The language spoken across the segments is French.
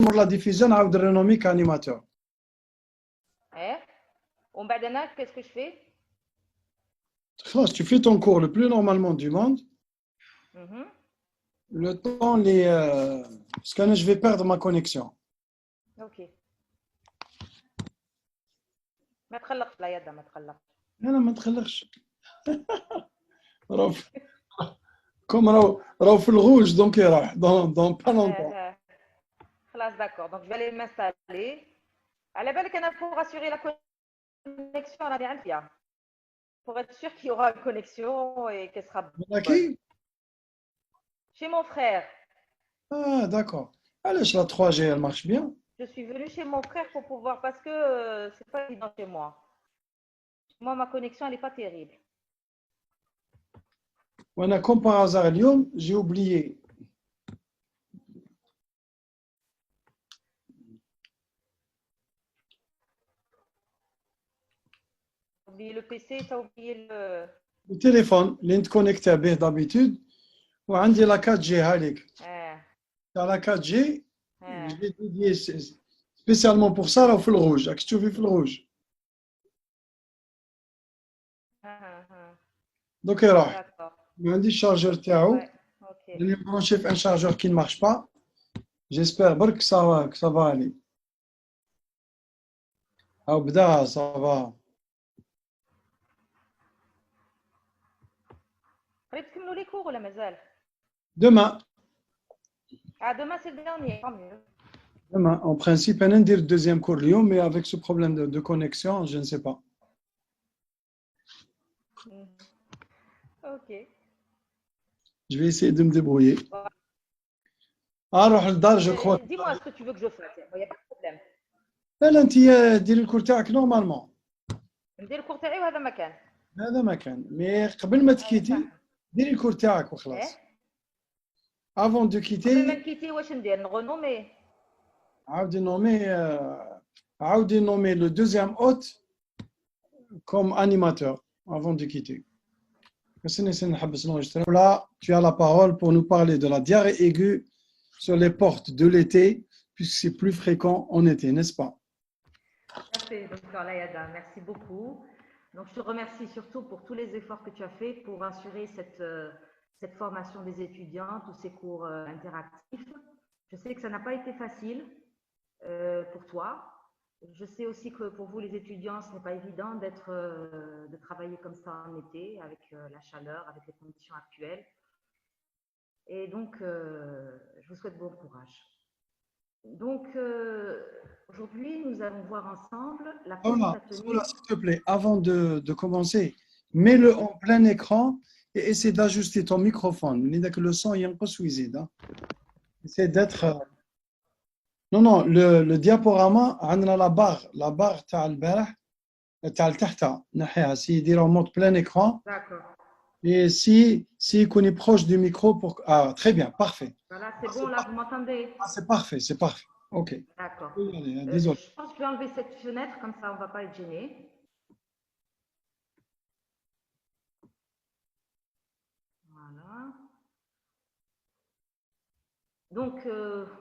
la diffusion عاود renommé qu'animateur. Eh? Qu'est-ce que je fais? خلاص, tu fais ton cours le plus normalement du monde. Mhm. Le temps, parce que je vais perdre ma connexion. Ok. ما تخلقش لا يدا ما تخلقش. أنا ما تخلقش. Comme راهو في الغوج donc راح dans pas longtemps. خلاص d'accord. Donc je vais aller m'installer. على بالك أنا pour assurer la connexion راني عندي. Pour être sûr qu'il y aura une connexion et qu'elle sera bonne. Qui? Chez mon frère. Ah, d'accord. علاش la 3G elle marche bien? Je suis venue chez mon frère pour pouvoir parce que c'est pas évident chez moi. Moi ma connexion elle n'est pas terrible. وانا comme par hasard اليوم j'ai oublié. T'as oublié le PC, t'as oublié le التليفون اللي انت كونيكتي به d'habitude وعندي لا 4G هذيك. تاع لا 4G j'ai dédié spécialement pour ça راهو في الغوج. راك تشوفي في الغوج. دوك راح. ما عنديش الشارجور تاعو. اللي برونشي في ان شارجور qui ne marche pas. J'espère برك que ça va aller. أو بدا ça va. قريت تكملوا لي كور ولا مازال؟ Demain. Demain c'est le dernier, tant mieux. Demain, en principe, on a dire deuxième cours Lyon, mais avec ce problème de connexion, je ne sais pas. Ok. Je vais essayer de me débrouiller. Alors, je crois. Dis-moi ce que tu veux que je fasse, il n'y a pas de problème. لا انت ديري الكور تاعك نورمالمون. ندير الكور تاعي وهذا مكان. هذا مكان، مي قبل ما تكيتي ديري الكور تاعك وخلاص. Avant de quitter. قبل ما نكيتي واش ندير؟ نغنومي. عاودي nommer le deuxième hôte comme animateur avant de quitter. Là, tu as la parole pour nous parler de la diarrhée aiguë sur les portes de l'été, puisque c'est plus fréquent en été, n'est-ce pas? Parfait, Dr. Layada, merci beaucoup. Donc, je te remercie surtout pour tous les efforts que tu as fait pour assurer cette formation des étudiants, tous ces cours interactifs. Je sais que ça n'a pas été facile pour toi. Je sais aussi que pour vous, les étudiants, ce n'est pas évident de travailler comme ça en été, avec la chaleur, avec les conditions actuelles. Et donc, je vous souhaite bon courage. Donc, aujourd'hui, nous allons voir ensemble la petite atelier. S'il te plaît, avant de commencer, mets-le en plein écran et essaie d'ajuster ton microphone. Le son est un peu suicidé. Essaie d'être. Non, le diaporama, on a la barre تاع البارح تاع تحتها نحيها سي يدير en mode plein écran. D'accord. Et si qu'on est proche du micro pour très bien, parfait. Voilà, c'est bon, là, vous m'entendez? C'est parfait, c'est parfait. OK. D'accord. Désolé. Je pense que je vais enlever cette fenêtre, comme ça, on ne va pas être gêné. Voilà. Donc,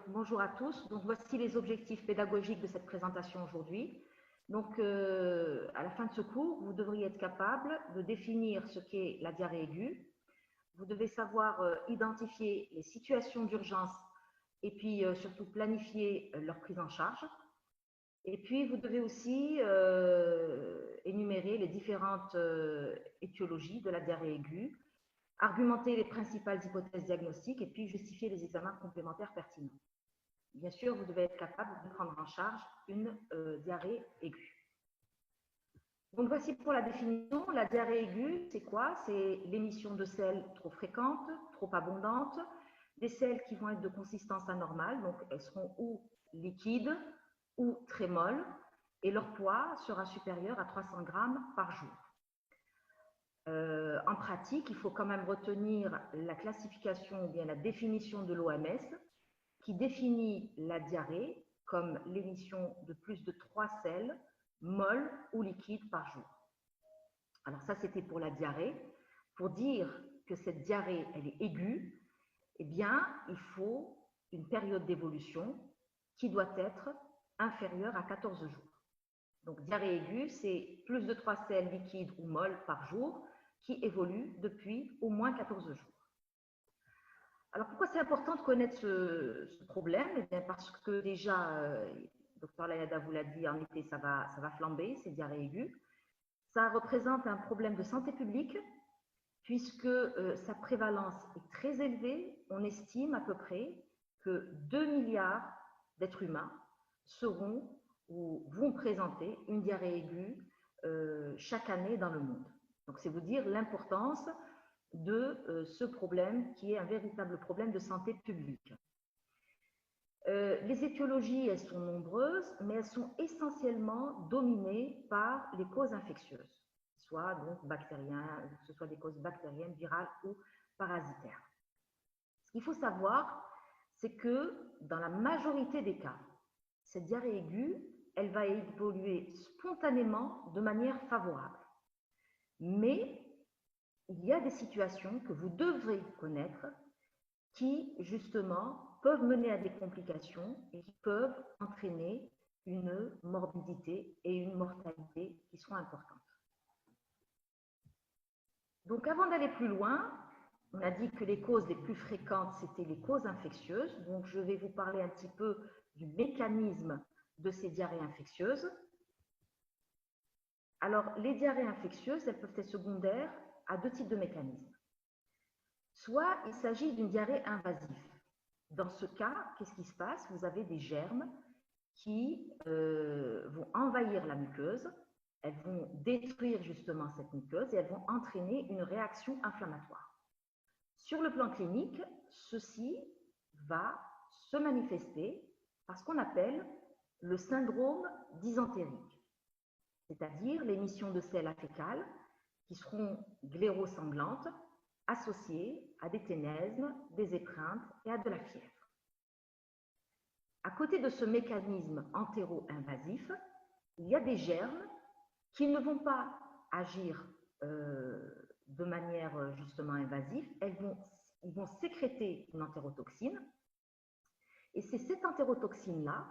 bonjour à tous. Donc, voici les objectifs pédagogiques de cette présentation aujourd'hui. Donc, à la fin de ce cours, vous devriez être capable de définir ce qu'est la diarrhée aiguë. Vous devez savoir identifier les situations d'urgence et puis surtout planifier leur prise en charge. Et puis, vous devez aussi énumérer les différentes étiologies de la diarrhée aiguë, argumenter les principales hypothèses diagnostiques et puis justifier les examens complémentaires pertinents. Bien sûr, vous devez être capable de prendre en charge une diarrhée aiguë. Donc, voici pour la définition. La diarrhée aiguë, c'est quoi? C'est l'émission de selles trop fréquentes, trop abondantes, des selles qui vont être de consistance anormale, donc elles seront ou liquides ou très molles, et leur poids sera supérieur à 300 grammes par jour. En pratique, il faut quand même retenir la classification ou bien la définition de l'OMS qui définit la diarrhée comme l'émission de plus de 3 selles molles ou liquides par jour. Alors ça, c'était pour la diarrhée. Pour dire que cette diarrhée, elle est aiguë, eh bien, il faut une période d'évolution qui doit être inférieur à 14 jours. Donc, diarrhée aiguë, c'est plus de 3 selles liquides ou molles par jour qui évoluent depuis au moins 14 jours. Alors, pourquoi c'est important de connaître ce problème? Eh bien, parce que déjà, Dr Layada vous l'a dit, en été, ça va flamber, c'est diarrhée aiguë. Ça représente un problème de santé publique, puisque sa prévalence est très élevée. On estime à peu près que 2 milliards d'êtres humains seront ou vont présenter une diarrhée aiguë chaque année dans le monde. Donc, c'est vous dire l'importance de ce problème qui est un véritable problème de santé publique. Les étiologies, elles sont nombreuses, mais elles sont essentiellement dominées par les causes infectieuses, soit donc bactériennes, que ce soit des causes bactériennes, virales ou parasitaires. Ce qu'il faut savoir, c'est que dans la majorité des cas, cette diarrhée aiguë, elle va évoluer spontanément de manière favorable. Mais il y a des situations que vous devrez connaître qui, justement, peuvent mener à des complications et qui peuvent entraîner une morbidité et une mortalité qui seront importantes. Donc, avant d'aller plus loin, on a dit que les causes les plus fréquentes, c'était les causes infectieuses. Donc, je vais vous parler un petit peu du mécanisme de ces diarrhées infectieuses. Alors, les diarrhées infectieuses, elles peuvent être secondaires à 2 types de mécanismes. Soit il s'agit d'une diarrhée invasive. Dans ce cas, qu'est-ce qui se passe? Vous avez des germes qui vont envahir la muqueuse, elles vont détruire justement cette muqueuse et elles vont entraîner une réaction inflammatoire. Sur le plan clinique, ceci va se manifester par ce qu'on appelle le syndrome dysentérique, c'est-à-dire l'émission de selles fécales qui seront glérosanglantes, associées à des ténesmes, des épreintes et à de la fièvre. À côté de ce mécanisme entéro-invasif, il y a des germes qui ne vont pas agir de manière justement invasive, ils vont sécréter une entérotoxine, et c'est cette entérotoxine-là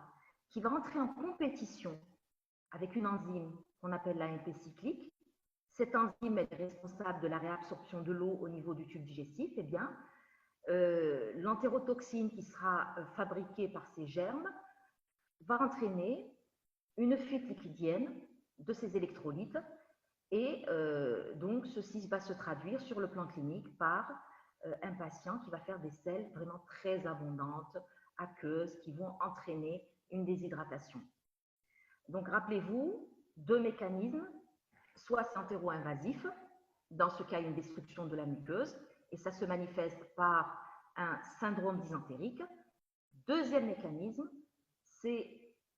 qui va entrer en compétition avec une enzyme qu'on appelle la l'AMP cyclique. Cette enzyme est responsable de la réabsorption de l'eau au niveau du tube digestif. Eh bien, l'entérotoxine qui sera fabriquée par ces germes va entraîner une fuite liquidienne de ces électrolytes et donc ceci va se traduire sur le plan clinique par un patient qui va faire des selles vraiment très abondantes, aqueuses, qui vont entraîner une déshydratation. Donc rappelez-vous, 2 mécanismes, soit c'est entéro-invasif, dans ce cas une destruction de la muqueuse, et ça se manifeste par un syndrome dysentérique. Deuxième mécanisme, c'est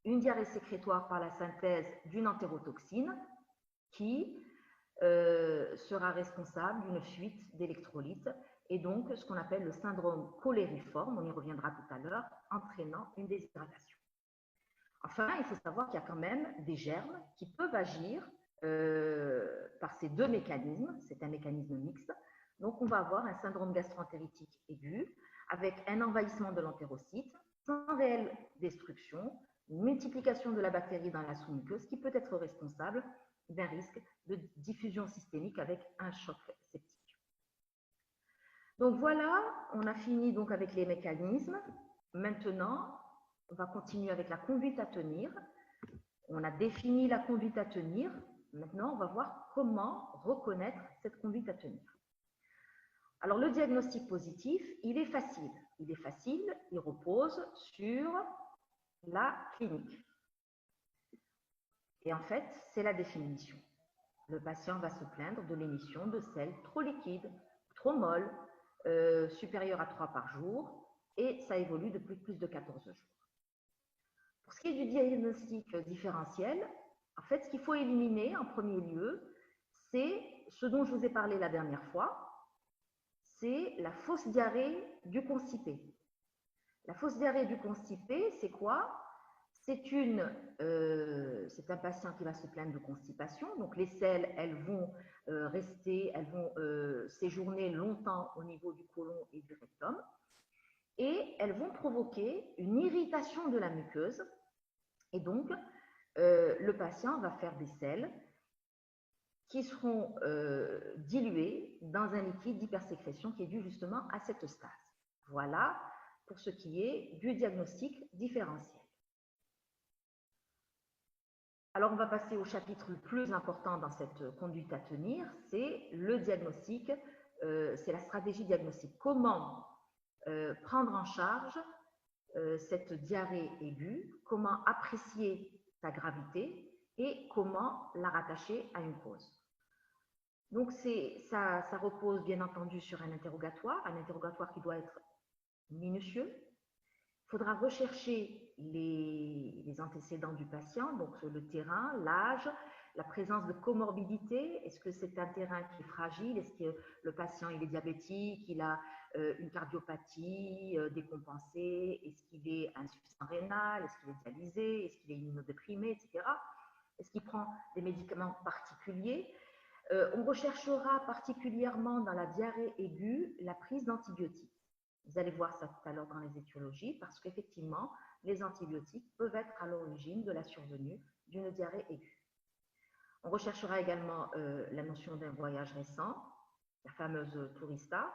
une diarrhée sécrétoire par la synthèse d'une entérotoxine qui sera responsable d'une fuite d'électrolytes et donc ce qu'on appelle le syndrome cholériforme, on y reviendra tout à l'heure, entraînant une déshydratation. Enfin, il faut savoir qu'il y a quand même des germes qui peuvent agir par ces 2 mécanismes, c'est un mécanisme mixte. Donc, on va avoir un syndrome gastro-entéritique aigu avec un envahissement de l'entérocyte sans réelle destruction, une multiplication de la bactérie dans la sous-muqueuse qui peut être responsable d'un risque de diffusion systémique avec un choc septique. Donc voilà, on a fini donc avec les mécanismes. Maintenant, on va continuer avec la conduite à tenir. On a défini la conduite à tenir. Maintenant, on va voir comment reconnaître cette conduite à tenir. Alors, le diagnostic positif, il est facile. Il repose sur la clinique. Et en fait, c'est la définition. Le patient va se plaindre de l'émission de selles trop liquides, trop molles, supérieures à 3 par jour, et ça évolue depuis plus de 14 jours. Pour ce qui est du diagnostic différentiel, en fait, ce qu'il faut éliminer en premier lieu, c'est ce dont je vous ai parlé la dernière fois, c'est la fausse diarrhée du constipé. La fausse diarrhée du constipé, c'est quoi? C'est un patient qui va se plaindre de constipation. Donc, les selles, elles vont séjourner longtemps au niveau du côlon et du rectum. et elles vont provoquer une irritation de la muqueuse. Et donc, le patient va faire des selles qui seront dilués dans un liquide d'hypersécrétion qui est dû justement à cette stase. Voilà pour ce qui est du diagnostic différentiel. Alors, on va passer au chapitre le plus important dans cette conduite à tenir, c'est le diagnostic, c'est la stratégie diagnostique. Comment prendre en charge cette diarrhée aiguë, comment apprécier sa gravité et comment la rattacher à une cause. Donc, ça repose bien entendu sur un interrogatoire qui doit être minutieux. Il faudra rechercher les antécédents du patient, donc le terrain, l'âge, la présence de comorbidité. Est-ce que c'est un terrain qui est fragile? Est-ce que le patient il est diabétique? Il a une cardiopathie décompensée? Est-ce qu'il est insuffisant rénal? Est-ce qu'il est dialysé? Est-ce qu'il est immunodéprimé, etc. Est-ce qu'il prend des médicaments particuliers? On recherchera particulièrement dans la diarrhée aiguë la prise d'antibiotiques. Vous allez voir ça tout à l'heure dans les étiologies, parce qu'effectivement, les antibiotiques peuvent être à l'origine de la survenue d'une diarrhée aiguë. On recherchera également la notion d'un voyage récent, la fameuse tourista.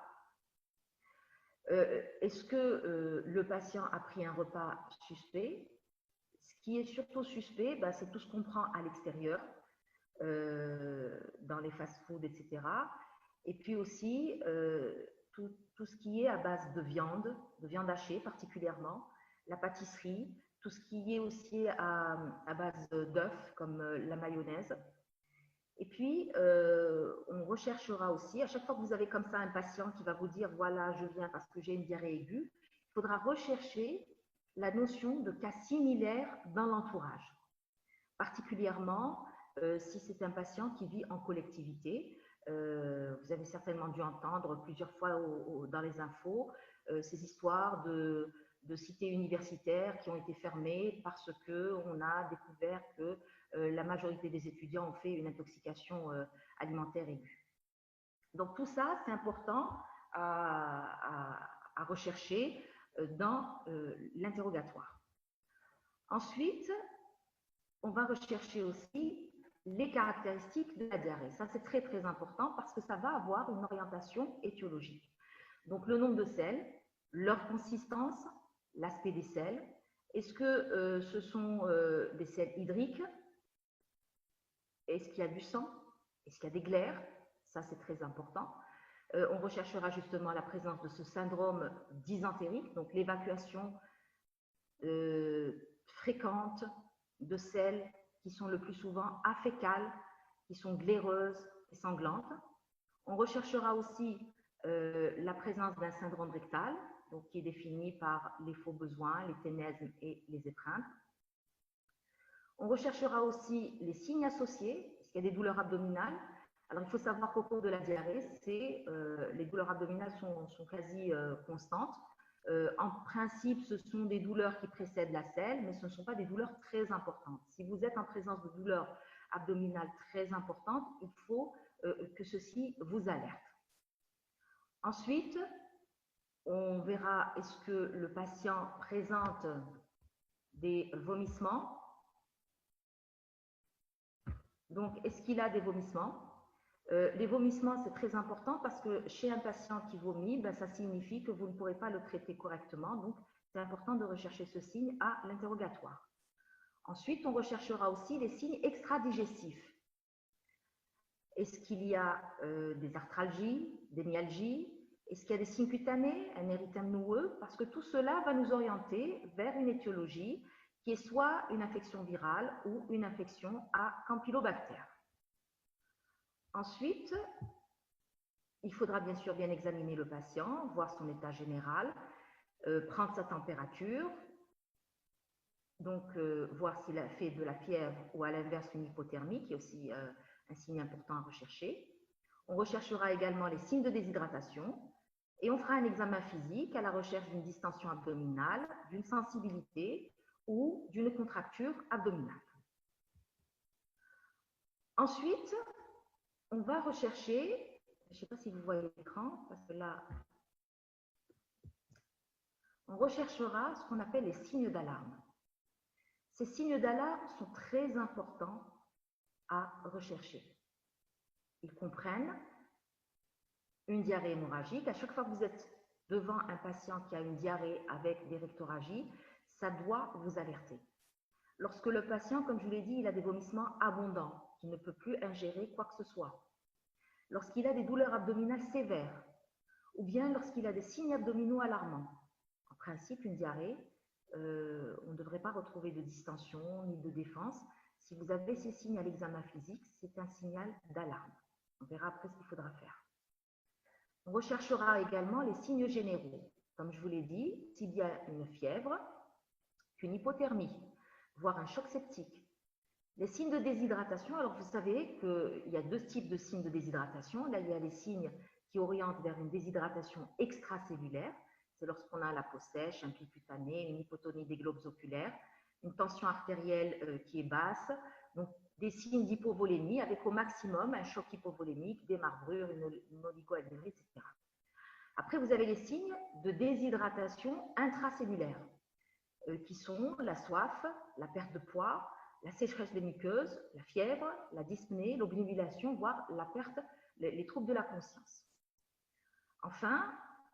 Est-ce que le patient a pris un repas suspect? Ce qui est surtout suspect, c'est tout ce qu'on prend à l'extérieur, dans les fast-foods, etc. Et puis aussi, tout ce qui est à base de viande hachée particulièrement, la pâtisserie, tout ce qui est aussi à base d'œufs comme la mayonnaise. Et puis, on recherchera aussi, à chaque fois que vous avez comme ça un patient qui va vous dire « voilà, je viens parce que j'ai une diarrhée aiguë », il faudra rechercher la notion de cas similaires dans l'entourage. Particulièrement, si c'est un patient qui vit en collectivité, vous avez certainement dû entendre plusieurs fois dans les infos ces histoires de cités universitaires qui ont été fermées parce qu'on a découvert que la majorité des étudiants ont fait une intoxication alimentaire aiguë. Donc tout ça, c'est important à rechercher dans l'interrogatoire. Ensuite, on va rechercher aussi les caractéristiques de la diarrhée. Ça, c'est très, très important parce que ça va avoir une orientation étiologique. Donc, le nombre de selles, leur consistance, l'aspect des selles. Est-ce que ce sont des selles hydriques? Est-ce qu'il y a du sang? Est-ce qu'il y a des glaires? Ça, c'est très important. On recherchera justement la présence de ce syndrome dysentérique, donc l'évacuation fréquente de selles qui sont le plus souvent afécales, qui sont glaireuses et sanglantes. On recherchera aussi la présence d'un syndrome rectal, donc qui est défini par les faux besoins, les ténesmes et les étreintes. On recherchera aussi les signes associés, est-ce qu'il y a des douleurs abdominales? Alors, il faut savoir qu'au cours de la diarrhée, les douleurs abdominales sont quasi constantes. En principe, ce sont des douleurs qui précèdent la selle, mais ce ne sont pas des douleurs très importantes. Si vous êtes en présence de douleurs abdominales très importantes, il faut que ceci vous alerte. Ensuite, on verra est-ce que le patient présente des vomissements. Donc, est-ce qu'il a des vomissements? Les vomissements, c'est très important parce que chez un patient qui vomit, ça signifie que vous ne pourrez pas le traiter correctement. Donc, c'est important de rechercher ce signe à l'interrogatoire. Ensuite, on recherchera aussi les signes extradigestifs. Est-ce qu'il y a des arthralgies, des myalgies? Est-ce qu'il y a des signes cutanés, un érythème noueux? Parce que tout cela va nous orienter vers une étiologie qui est soit une infection virale ou une infection à Campylobacter. Ensuite, il faudra bien sûr bien examiner le patient, voir son état général, prendre sa température, donc voir s'il a fait de la fièvre ou à l'inverse une hypothermie, qui est aussi un signe important à rechercher. On recherchera également les signes de déshydratation et on fera un examen physique à la recherche d'une distension abdominale, d'une sensibilité ou d'une contracture abdominale. Ensuite, on va rechercher, je ne sais pas si vous voyez l'écran, parce que là, On recherchera ce qu'on appelle les signes d'alarme. Ces signes d'alarme sont très importants à rechercher. Ils comprennent une diarrhée hémorragique. À chaque fois que vous êtes devant un patient qui a une diarrhée avec des rectorragies, ça doit vous alerter. Lorsque le patient, comme je vous l'ai dit, il a des vomissements abondants, qu'il ne peut plus ingérer quoi que ce soit, lorsqu'il a des douleurs abdominales sévères, ou bien lorsqu'il a des signes abdominaux alarmants. En principe, une diarrhée, on ne devrait pas retrouver de distension ni de défense. Si vous avez ces signes à l'examen physique, c'est un signal d'alarme. On verra après ce qu'il faudra faire. On recherchera également les signes généraux. Comme je vous l'ai dit, s'il y a une fièvre, qu'une hypothermie, voire un choc septique. Les signes de déshydratation, alors vous savez qu'il y a deux types de signes de déshydratation. Là, il y a les signes qui orientent vers une déshydratation extracellulaire. C'est lorsqu'on a la peau sèche, un pli cutané, une hypotonie des globes oculaires, une tension artérielle qui est basse, donc des signes d'hypovolémie avec au maximum un choc hypovolémique, des marbrures, une oligoalburie, etc. Après, vous avez les signes de déshydratation intracellulaire qui sont la soif, la perte de poids, la sécheresse des muqueuses, la fièvre, la dyspnée, l'obnubilation, voire la perte, les troubles de la conscience. Enfin,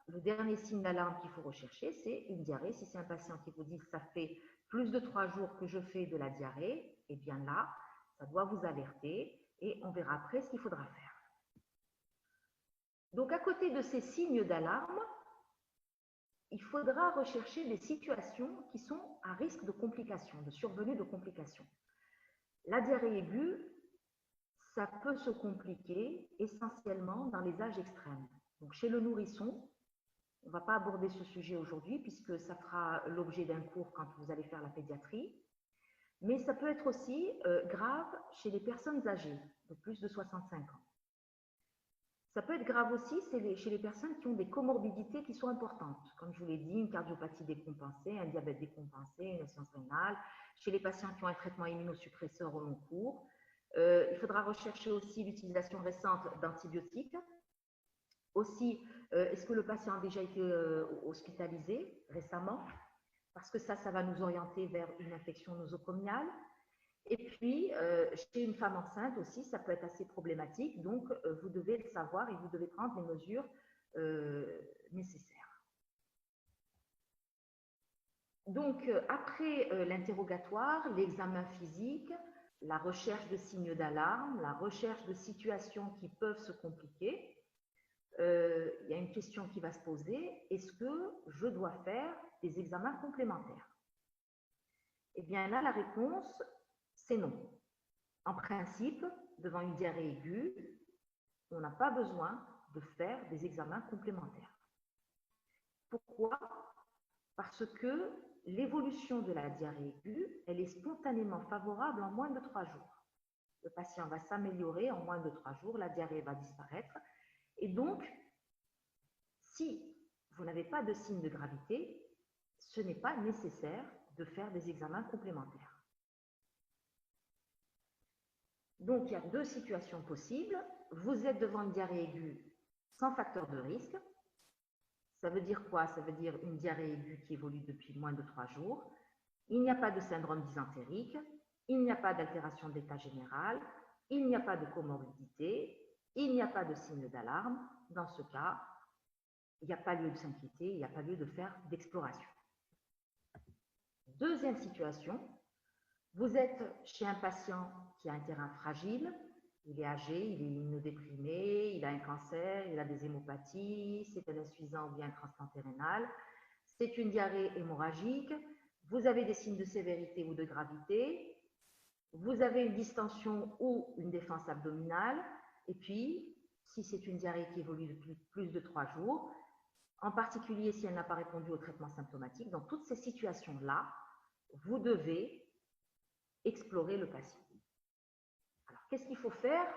le dernier signe d'alarme qu'il faut rechercher, c'est une diarrhée. Si c'est un patient qui vous dit « ça fait plus de 3 jours que je fais de la diarrhée », eh bien là, ça doit vous alerter et on verra après ce qu'il faudra faire. Donc, à côté de ces signes d'alarme, il faudra rechercher des situations qui sont à risque de complications, de survenue de complications. La diarrhée aiguë, ça peut se compliquer essentiellement dans les âges extrêmes. Donc, chez le nourrisson, on ne va pas aborder ce sujet aujourd'hui puisque ça fera l'objet d'un cours quand vous allez faire la pédiatrie. Mais ça peut être aussi grave chez les personnes âgées de plus de 65 ans. Ça peut être grave aussi chez les personnes qui ont des comorbidités qui sont importantes. Comme je vous l'ai dit, une cardiopathie décompensée, un diabète décompensé, une insuffisance rénale. Chez les patients qui ont un traitement immunosuppresseur au long cours. Il faudra rechercher aussi l'utilisation récente d'antibiotiques. Aussi, est-ce que le patient a déjà été hospitalisé récemment? Parce que ça va nous orienter vers une infection nosocomiale. Et puis, chez une femme enceinte aussi, ça peut être assez problématique. Donc, vous devez le savoir et vous devez prendre les mesures nécessaires. Donc, après l'interrogatoire, l'examen physique, la recherche de signes d'alarme, la recherche de situations qui peuvent se compliquer, il y a une question qui va se poser, est-ce que je dois faire des examens complémentaires? Eh bien là, la réponse, c'est non. En principe, devant une diarrhée aiguë, on n'a pas besoin de faire des examens complémentaires. Pourquoi? Parce que l'évolution de la diarrhée aiguë, elle est spontanément favorable en moins de 3 jours. Le patient va s'améliorer en moins de 3 jours, la diarrhée va disparaître. Et donc, si vous n'avez pas de signe de gravité, ce n'est pas nécessaire de faire des examens complémentaires. Donc, il y a deux situations possibles. Vous êtes devant une diarrhée aiguë sans facteur de risque. Ça veut dire quoi? Ça veut dire une diarrhée aiguë qui évolue depuis moins de 3 jours. Il n'y a pas de syndrome dysentérique, il n'y a pas d'altération de l'état général, il n'y a pas de comorbidité, il n'y a pas de signe d'alarme. Dans ce cas, il n'y a pas lieu de s'inquiéter, il n'y a pas lieu de faire d'exploration. Deuxième situation, vous êtes chez un patient qui a un terrain fragile, il est âgé, il est immunodéprimé, il a un cancer, il a des hémopathies, c'est un insuffisant ou bien un transplanté rénal, c'est une diarrhée hémorragique, vous avez des signes de sévérité ou de gravité, vous avez une distension ou une défense abdominale, et puis, si c'est une diarrhée qui évolue depuis plus de 3 jours, en particulier si elle n'a pas répondu au traitement symptomatique, dans toutes ces situations-là, vous devez explorer le patient. Alors, qu'est-ce qu'il faut faire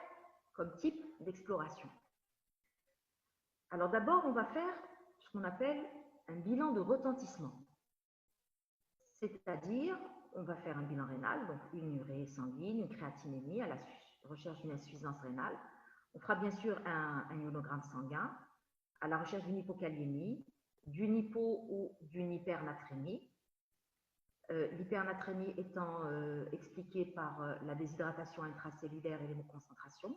comme type d'exploration? Alors d'abord, on va faire ce qu'on appelle un bilan de retentissement. C'est-à-dire, on va faire un bilan rénal, donc une urée sanguine, une créatinémie à la recherche d'une insuffisance rénale. On fera bien sûr un ionogramme sanguin à la recherche d'une hypokaliémie, d'une hypo ou d'une hypernatrémie. L'hypernatrémie étant expliquée par la déshydratation intracellulaire et l'hémoconcentration.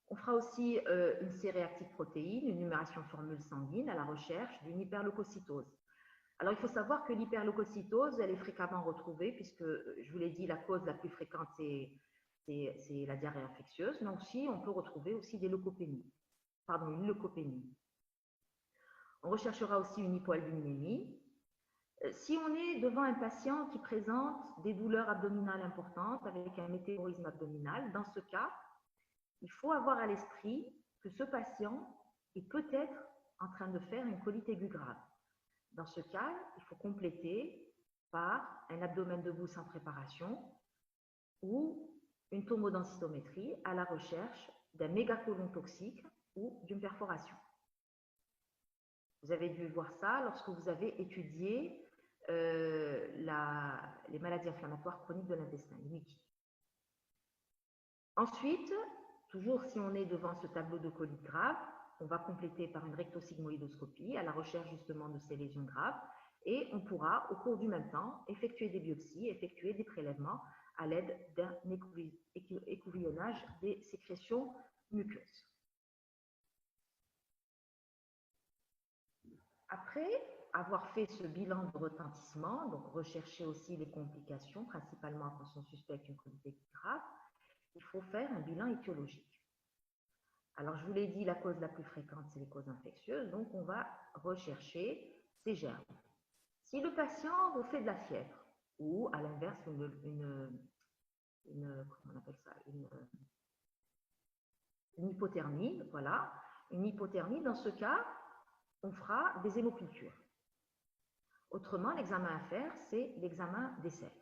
On fera aussi une C-réactive protéine, une numération formule sanguine à la recherche d'une hyperleucocytose. Alors, il faut savoir que l'hyperleucocytose, elle est fréquemment retrouvée, puisque, je vous l'ai dit, la cause la plus fréquente, c'est la diarrhée infectieuse, mais aussi, on peut retrouver aussi des leucopénies. Pardon, une leucopénie. On recherchera aussi une hypoalbuminémie. Si on est devant un patient qui présente des douleurs abdominales importantes avec un météorisme abdominal, dans ce cas, il faut avoir à l'esprit que ce patient est peut-être en train de faire une colite aiguë grave. Dans ce cas, il faut compléter par un abdomen debout sans préparation ou une tomodensitométrie à la recherche d'un mégacolon toxique ou d'une perforation. Vous avez dû voir ça lorsque vous avez étudié les maladies inflammatoires chroniques de l'intestin, les MICI. Ensuite, toujours si on est devant ce tableau de colite grave, on va compléter par une rectosigmoïdoscopie à la recherche justement de ces lésions graves et on pourra, au cours du même temps, effectuer des biopsies, effectuer des prélèvements à l'aide d'un écouvillonnage des sécrétions muqueuses. Après avoir fait ce bilan de retentissement, donc rechercher aussi les complications, principalement quand on suspecte une colite grave, il faut faire un bilan étiologique. Alors, je vous l'ai dit, la cause la plus fréquente, c'est les causes infectieuses, donc on va rechercher ces germes. Si le patient vous fait de la fièvre, ou à l'inverse, comment on appelle ça, une hypothermie, voilà, une hypothermie, dans ce cas, on fera des hémocultures. Autrement, l'examen à faire, c'est l'examen des selles.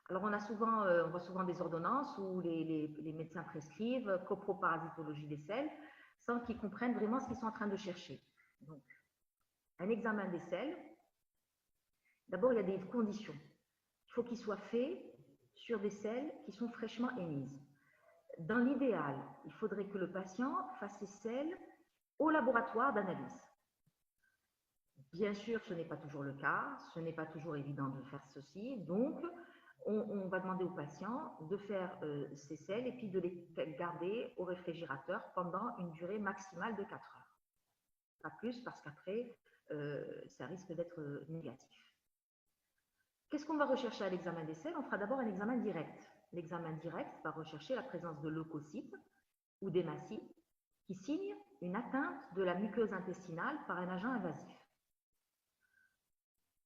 Alors, on voit souvent des ordonnances où les médecins prescrivent coproparasitologie des selles sans qu'ils comprennent vraiment ce qu'ils sont en train de chercher. Donc, un examen des selles, d'abord, il y a des conditions. Il faut qu'il soit fait sur des selles qui sont fraîchement émises. Dans l'idéal, il faudrait que le patient fasse ses selles au laboratoire d'analyse. Bien sûr, ce n'est pas toujours le cas, ce n'est pas toujours évident de faire ceci, donc on va demander au patient de faire ses selles et puis de les garder au réfrigérateur pendant une durée maximale de 4 heures. Pas plus parce qu'après, ça risque d'être négatif. Qu'est-ce qu'on va rechercher à l'examen des selles? On fera d'abord un examen direct. L'examen direct va rechercher la présence de leucocytes ou d'hématies qui signent une atteinte de la muqueuse intestinale par un agent invasif.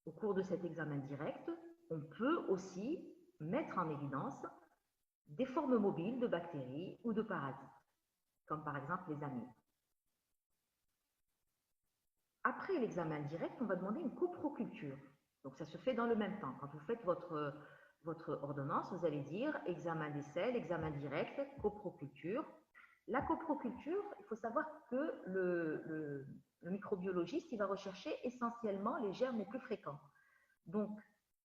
Au cours de cet examen direct, on peut aussi mettre en évidence des formes mobiles de bactéries ou de parasites, comme par exemple les amibes. Après l'examen direct, on va demander une coproculture. Donc ça se fait dans le même temps. Quand vous faites votre ordonnance, vous allez dire examen des selles, examen direct, coproculture. La coproculture, il faut savoir que le microbiologiste, il va rechercher essentiellement les germes les plus fréquents. Donc,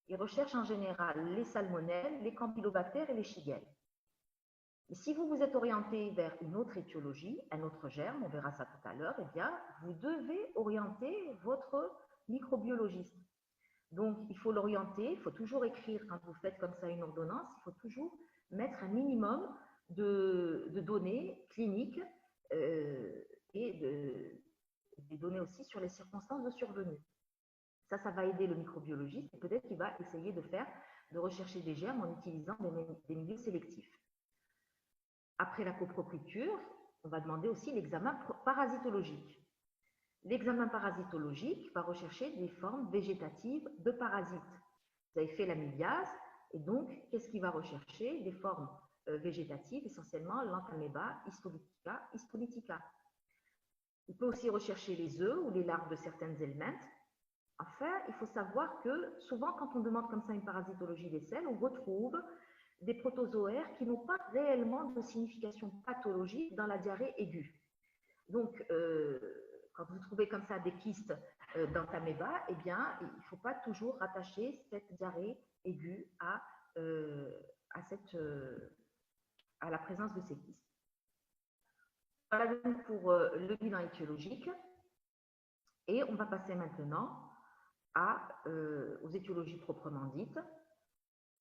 il recherche en général les salmonelles, les campylobactères et les shigelles. Et si vous vous êtes orienté vers une autre étiologie, un autre germe, on verra ça tout à l'heure, eh bien, vous devez orienter votre microbiologiste. Donc, il faut l'orienter, il faut toujours écrire, quand vous faites comme ça une ordonnance, il faut toujours mettre un minimum de données cliniques et des données aussi sur les circonstances de survenue. Ça va aider le microbiologiste et peut-être qu'il va essayer de rechercher des germes en utilisant des milieux sélectifs. Après la coproculture, on va demander aussi l'examen parasitologique. L'examen parasitologique va rechercher des formes végétatives de parasites. Vous avez fait l'amybiase, et donc, qu'est-ce qu'il va rechercher? Des formes végétatives, essentiellement l'Entamoeba histolytica. Il peut aussi rechercher les œufs ou les larves de certaines helminths. Enfin, il faut savoir que souvent, quand on demande comme ça une parasitologie des selles, on retrouve des protozoaires qui n'ont pas réellement de signification pathologique dans la diarrhée aiguë. Donc, quand vous trouvez comme ça des kystes d'Entamoeba, eh bien, il ne faut pas toujours rattacher cette diarrhée aiguë à la présence de ces kystes. Voilà donc pour le bilan étiologique. Et on va passer maintenant aux étiologies proprement dites,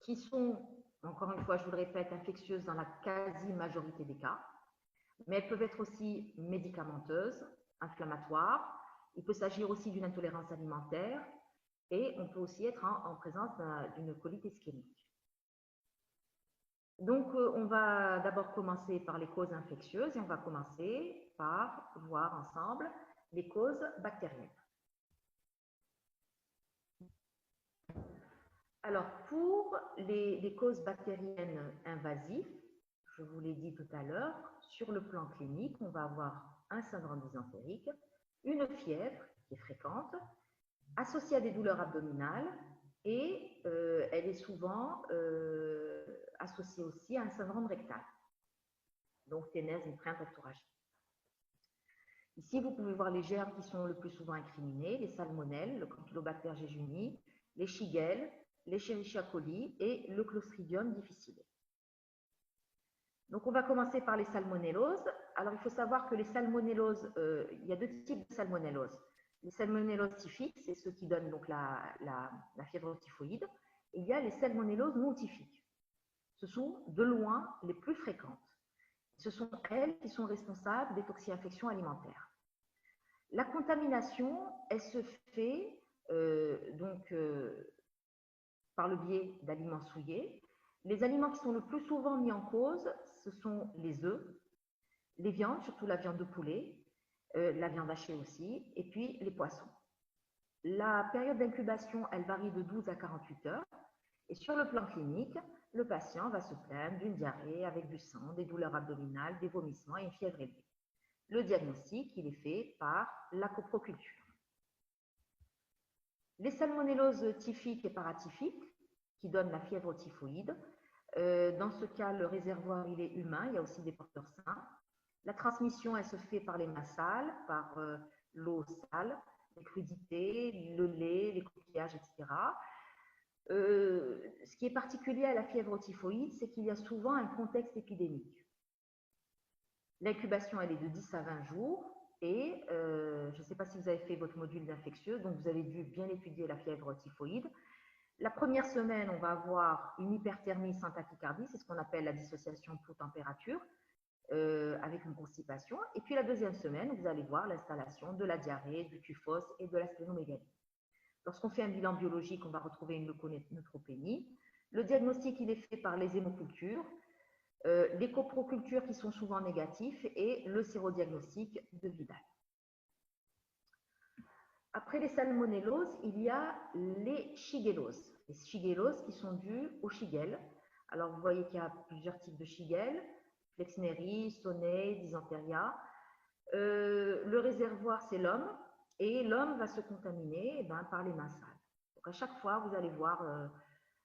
qui sont, encore une fois, je vous le répète, infectieuses dans la quasi-majorité des cas, mais elles peuvent être aussi médicamenteuses, inflammatoires. Il peut s'agir aussi d'une intolérance alimentaire et on peut aussi être en présence d'une colite ischémique. Donc, on va d'abord commencer par les causes infectieuses et on va commencer par voir ensemble les causes bactériennes. Alors, pour les causes bactériennes invasives, je vous l'ai dit tout à l'heure, sur le plan clinique, on va avoir un syndrome dysentérique, une fièvre qui est fréquente, associée à des douleurs abdominales et elle est souvent associée aussi à un syndrome rectal, donc ténèse, migraine, rectorragie. Ici, vous pouvez voir les germes qui sont le plus souvent incriminés, les salmonelles, le Campylobacter jejuni, les shigelles, l'Escherichia coli et le Clostridium difficile. Donc, on va commencer par les salmonelloses. Alors, il faut savoir que les salmonelloses, il y a deux types de salmonelloses. Les salmonelloses typhiques, c'est ceux qui donnent donc la fièvre typhoïde. Et il y a les salmonelloses non typhiques. Ce sont de loin les plus fréquentes. Ce sont elles qui sont responsables des toxi-infections alimentaires. La contamination, elle se fait par le biais d'aliments souillés. Les aliments qui sont le plus souvent mis en cause, ce sont les œufs, les viandes, surtout la viande de poulet, la viande hachée aussi, et puis les poissons. La période d'incubation, elle varie de 12 à 48 heures. Et sur le plan clinique, le patient va se plaindre d'une diarrhée avec du sang, des douleurs abdominales, des vomissements et une fièvre élevée. Le diagnostic, il est fait par la coproculture. Les salmonelloses typhiques et paratyphiques, qui donnent la fièvre typhoïde, dans ce cas, le réservoir, il est humain, il y a aussi des porteurs sains. La transmission, elle se fait par les mains sales, par l'eau sale, les crudités, le lait, les coquillages, etc. Ce qui est particulier à la fièvre typhoïde, c'est qu'il y a souvent un contexte épidémique. L'incubation, elle est de 10 à 20 jours et je ne sais pas si vous avez fait votre module d'infectieux, donc vous avez dû bien étudier la fièvre typhoïde. La première semaine, on va avoir une hyperthermie sans tachycardie, c'est ce qu'on appelle la dissociation pour température, avec une constipation. Et puis la deuxième semaine, vous allez voir l'installation de la diarrhée, du typhos et de la splénomégalie. Lorsqu'on fait un bilan biologique, on va retrouver une leuconeutropénie. Le diagnostic, il est fait par les hémocultures, les coprocultures qui sont souvent négatifs et le sérodiagnostic de Vidal. Après les salmonelloses, il y a les shigelloses. Les shigelloses qui sont dues aux shigelles. Alors, vous voyez qu'il y a plusieurs types de shigelles, flexnérie, sonnet, dysenteria. Le réservoir, c'est l'homme, et l'homme va se contaminer par les mains sales. Donc, à chaque fois, vous allez voir,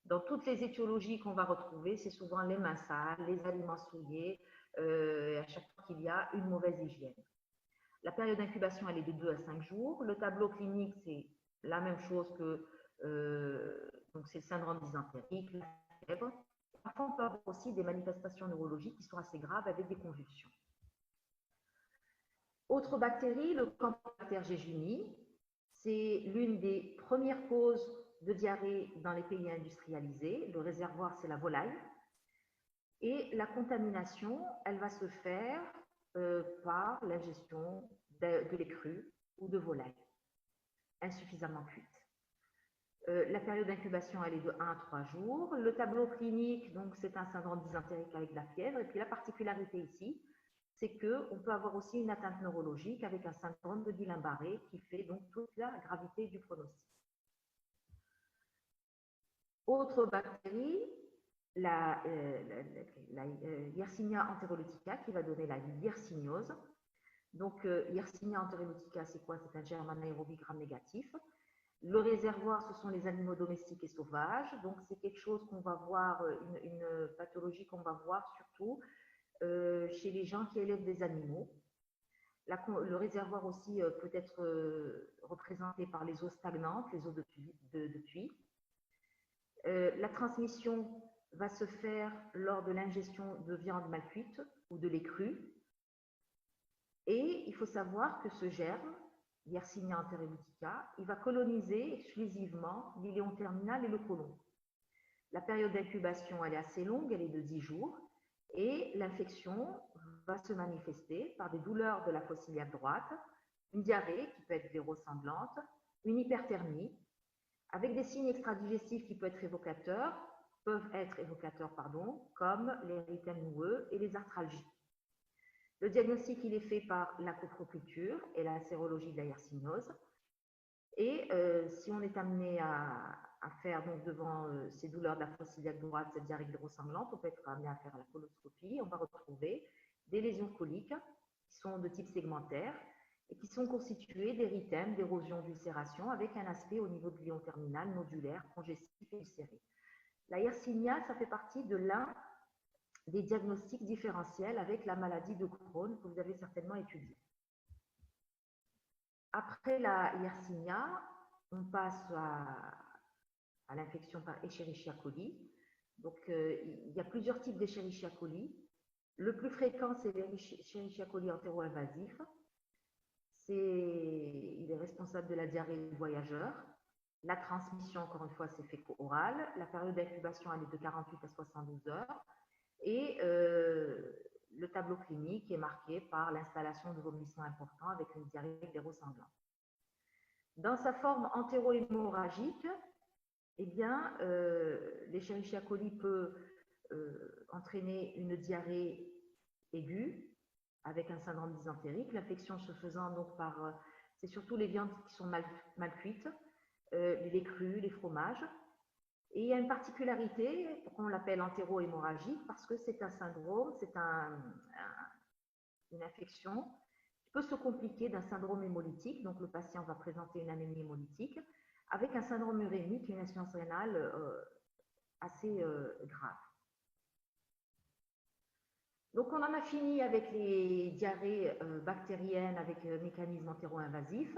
dans toutes les étiologies qu'on va retrouver, c'est souvent les mains sales, les aliments souillés, à chaque fois qu'il y a une mauvaise hygiène. La période d'incubation, elle est de 2 à 5 jours. Le tableau clinique, c'est la même chose que donc c'est le syndrome dysentérique, la fièvre. Parfois, on peut avoir aussi des manifestations neurologiques qui sont assez graves avec des convulsions. Autre bactérie, le Campylobacter jejuni, c'est l'une des premières causes de diarrhée dans les pays industrialisés. Le réservoir, c'est la volaille. Et la contamination, elle va se faire par l'ingestion de lait cru ou de volaille insuffisamment cuite. La période d'incubation, elle est de 1 à 3 jours. Le tableau clinique, donc c'est un syndrome dysentérique avec de la fièvre. Et puis la particularité ici, c'est qu'on peut avoir aussi une atteinte neurologique avec un syndrome de Guillain-Barré qui fait donc toute la gravité du pronostic. Autre bactérie, la Yersinia enterolytica qui va donner la yersignose. Donc, Yersinia enterolytica, c'est quoi? C'est un germe anaérobie gram-négatif. Le réservoir, ce sont les animaux domestiques et sauvages. Donc, c'est quelque chose qu'on va voir, une pathologie qu'on va voir surtout chez les gens qui élèvent des animaux. Le réservoir aussi peut être représenté par les eaux stagnantes, les eaux de puits. La transmission va se faire lors de l'ingestion de viande mal cuite ou de lait cru. Et il faut savoir que ce germe, Yersinia enterobutica, il va coloniser exclusivement l'iléon terminal et le côlon. La période d'incubation, elle est assez longue, elle est de 10 jours, et l'infection va se manifester par des douleurs de la fosse iliaque droite, une diarrhée qui peut être vérosanglante, une hyperthermie, avec des signes extradigestifs qui peuvent être évocateurs, comme l'érythème noueux et les arthralgies. Le diagnostic, il est fait par la coproculture et la sérologie de la yersinose. Et si on est amené à faire donc devant ces douleurs de la fosse iliaque droite, cette diarrhée vérosanglante, on peut être amené à faire la coloscopie. On va retrouver des lésions coliques qui sont de type segmentaire et qui sont constituées d'érythème, d'érosion, d'ulcération, avec un aspect au niveau de l'iléon terminal, nodulaire, congestif et ulcéré. La yersinia, ça fait partie de l'un des diagnostics différentiels avec la maladie de Crohn que vous avez certainement étudié. Après la Yersinia, on passe à l'infection par Escherichia coli. Donc, il y a plusieurs types d'Escherichia coli. Le plus fréquent, c'est l'Escherichia coli entéro-invasif. Il est responsable de la diarrhée voyageur. La transmission, encore une fois, c'est féco-oral. La période d'incubation, elle est de 48 à 72 heures. Et le tableau clinique est marqué par l'installation de vomissements importants avec une diarrhée vérosanglante. Dans sa forme entéro-hémorragique, eh bien, l'Escherichia coli peut entraîner une diarrhée aiguë avec un syndrome dysentérique. L'infection se faisant donc c'est surtout les viandes qui sont mal cuites, les crus, les fromages. Et il y a une particularité, pourquoi on l'appelle entéro-hémorragique, parce que c'est un syndrome, c'est une infection qui peut se compliquer d'un syndrome hémolytique. Donc, le patient va présenter une anémie hémolytique avec un syndrome urémique, une insuffisance rénale assez grave. Donc, on en a fini avec les diarrhées bactériennes avec mécanisme entéro-invasif.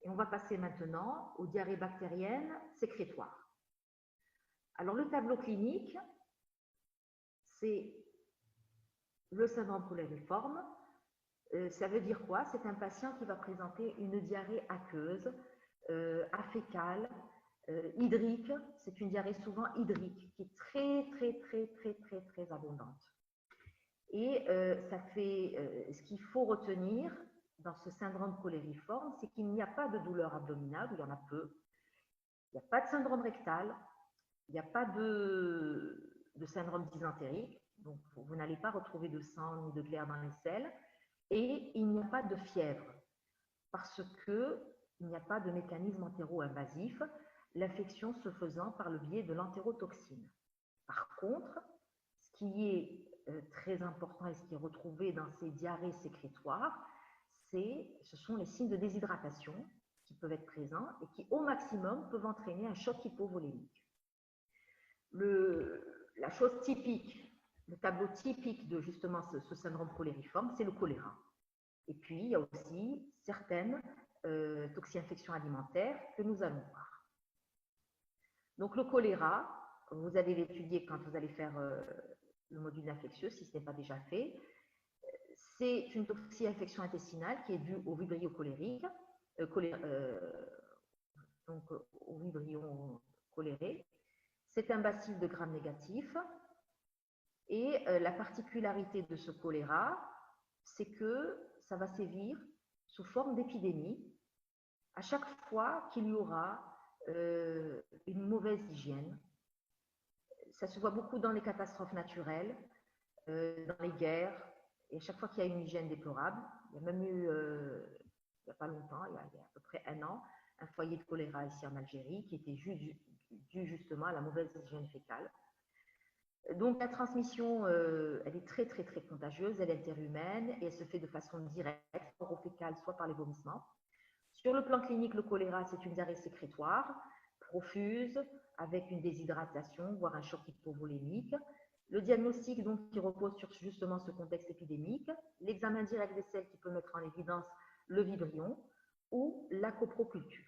Et on va passer maintenant aux diarrhées bactériennes sécrétoires. Alors, le tableau clinique, c'est le syndrome cholériforme. Ça veut dire quoi? C'est un patient qui va présenter une diarrhée aqueuse, afécale, hydrique. C'est une diarrhée souvent hydrique, qui est très abondante. Et ce qu'il faut retenir dans ce syndrome cholériforme, c'est qu'il n'y a pas de douleur abdominale, il y en a peu. Il n'y a pas de syndrome rectal, il n'y a pas de syndrome dysentérique, donc vous n'allez pas retrouver de sang ni de glaire dans les selles, et il n'y a pas de fièvre, parce qu'il n'y a pas de mécanisme entéro-invasif, l'infection se faisant par le biais de l'entérotoxine. Par contre, ce qui est très important et ce qui est retrouvé dans ces diarrhées sécrétoires, ce sont les signes de déshydratation qui peuvent être présents et qui, au maximum, peuvent entraîner un choc hypovolémique. La chose typique, le tableau typique de justement ce syndrome cholériforme, c'est le choléra. Et puis, il y a aussi certaines toxi-infections alimentaires que nous allons voir. Donc, le choléra, vous allez l'étudier quand vous allez faire le module infectieux, si ce n'est pas déjà fait. C'est une toxi-infection intestinale qui est due au vibrio cholérique, donc au vibrio choléré. C'est un bacille de Gram négatif. Et la particularité de ce choléra, c'est que ça va sévir sous forme d'épidémie à chaque fois qu'il y aura une mauvaise hygiène. Ça se voit beaucoup dans les catastrophes naturelles, dans les guerres, et à chaque fois qu'il y a une hygiène déplorable. Il y a même eu, il n'y a pas longtemps, il y a à peu près un an, un foyer de choléra ici en Algérie qui était dû justement à la mauvaise hygiène fécale. Donc la transmission, elle est très contagieuse, elle est interhumaine et elle se fait de façon directe, soit orofécale, soit par les vomissements. Sur le plan clinique, le choléra, c'est une diarrhée sécrétoire, profuse, avec une déshydratation, voire un choc hypovolémique. Le diagnostic, donc, qui repose sur justement ce contexte épidémique, l'examen direct des selles qui peut mettre en évidence le vibrion ou la coproculture.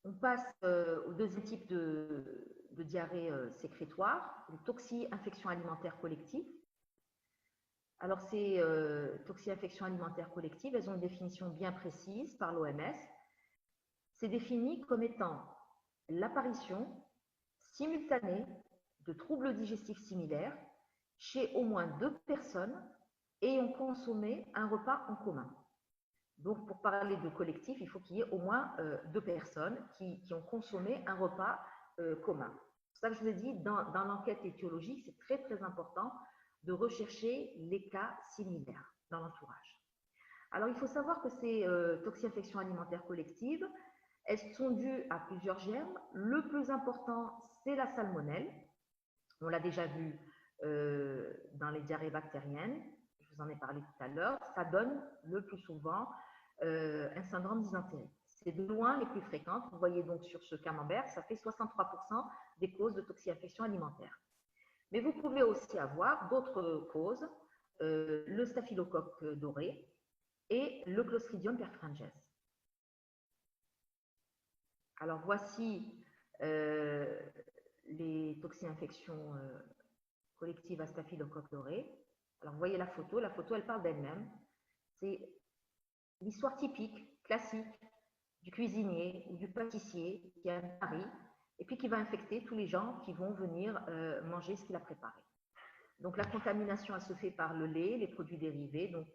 On passe au deuxième type de diarrhée sécrétoire, les toxi-infections alimentaires collectives. Alors, ces toxi-infections alimentaires collectives, elles ont une définition bien précise par l'OMS. C'est défini comme étant l'apparition simultanée de troubles digestifs similaires chez au moins 2 personnes ayant consommé un repas en commun. Donc, pour parler de collectif, il faut qu'il y ait au moins 2 personnes qui ont consommé un repas commun. C'est ça que je vous ai dit, dans l'enquête étiologique, c'est très, très important de rechercher les cas similaires dans l'entourage. Alors, il faut savoir que ces toxi-infections alimentaires collectives, elles sont dues à plusieurs germes. Le plus important, c'est la salmonelle. On l'a déjà vu dans les diarrhées bactériennes. Je vous en ai parlé tout à l'heure. Ça donne le plus souvent un syndrome dysentérie. C'est de loin les plus fréquentes. Vous voyez donc sur ce camembert, ça fait 63% des causes de toxi-infection alimentaire. Mais vous pouvez aussi avoir d'autres causes, le staphylocoque doré et le Clostridium perfringens. Alors voici les toxi-infections collectives à staphylocoque doré. Alors vous voyez la photo elle parle d'elle-même. C'est l'histoire typique, classique, du cuisinier ou du pâtissier qui a un pari et puis qui va infecter tous les gens qui vont venir manger ce qu'il a préparé. Donc la contamination, elle se fait par le lait, les produits dérivés. Donc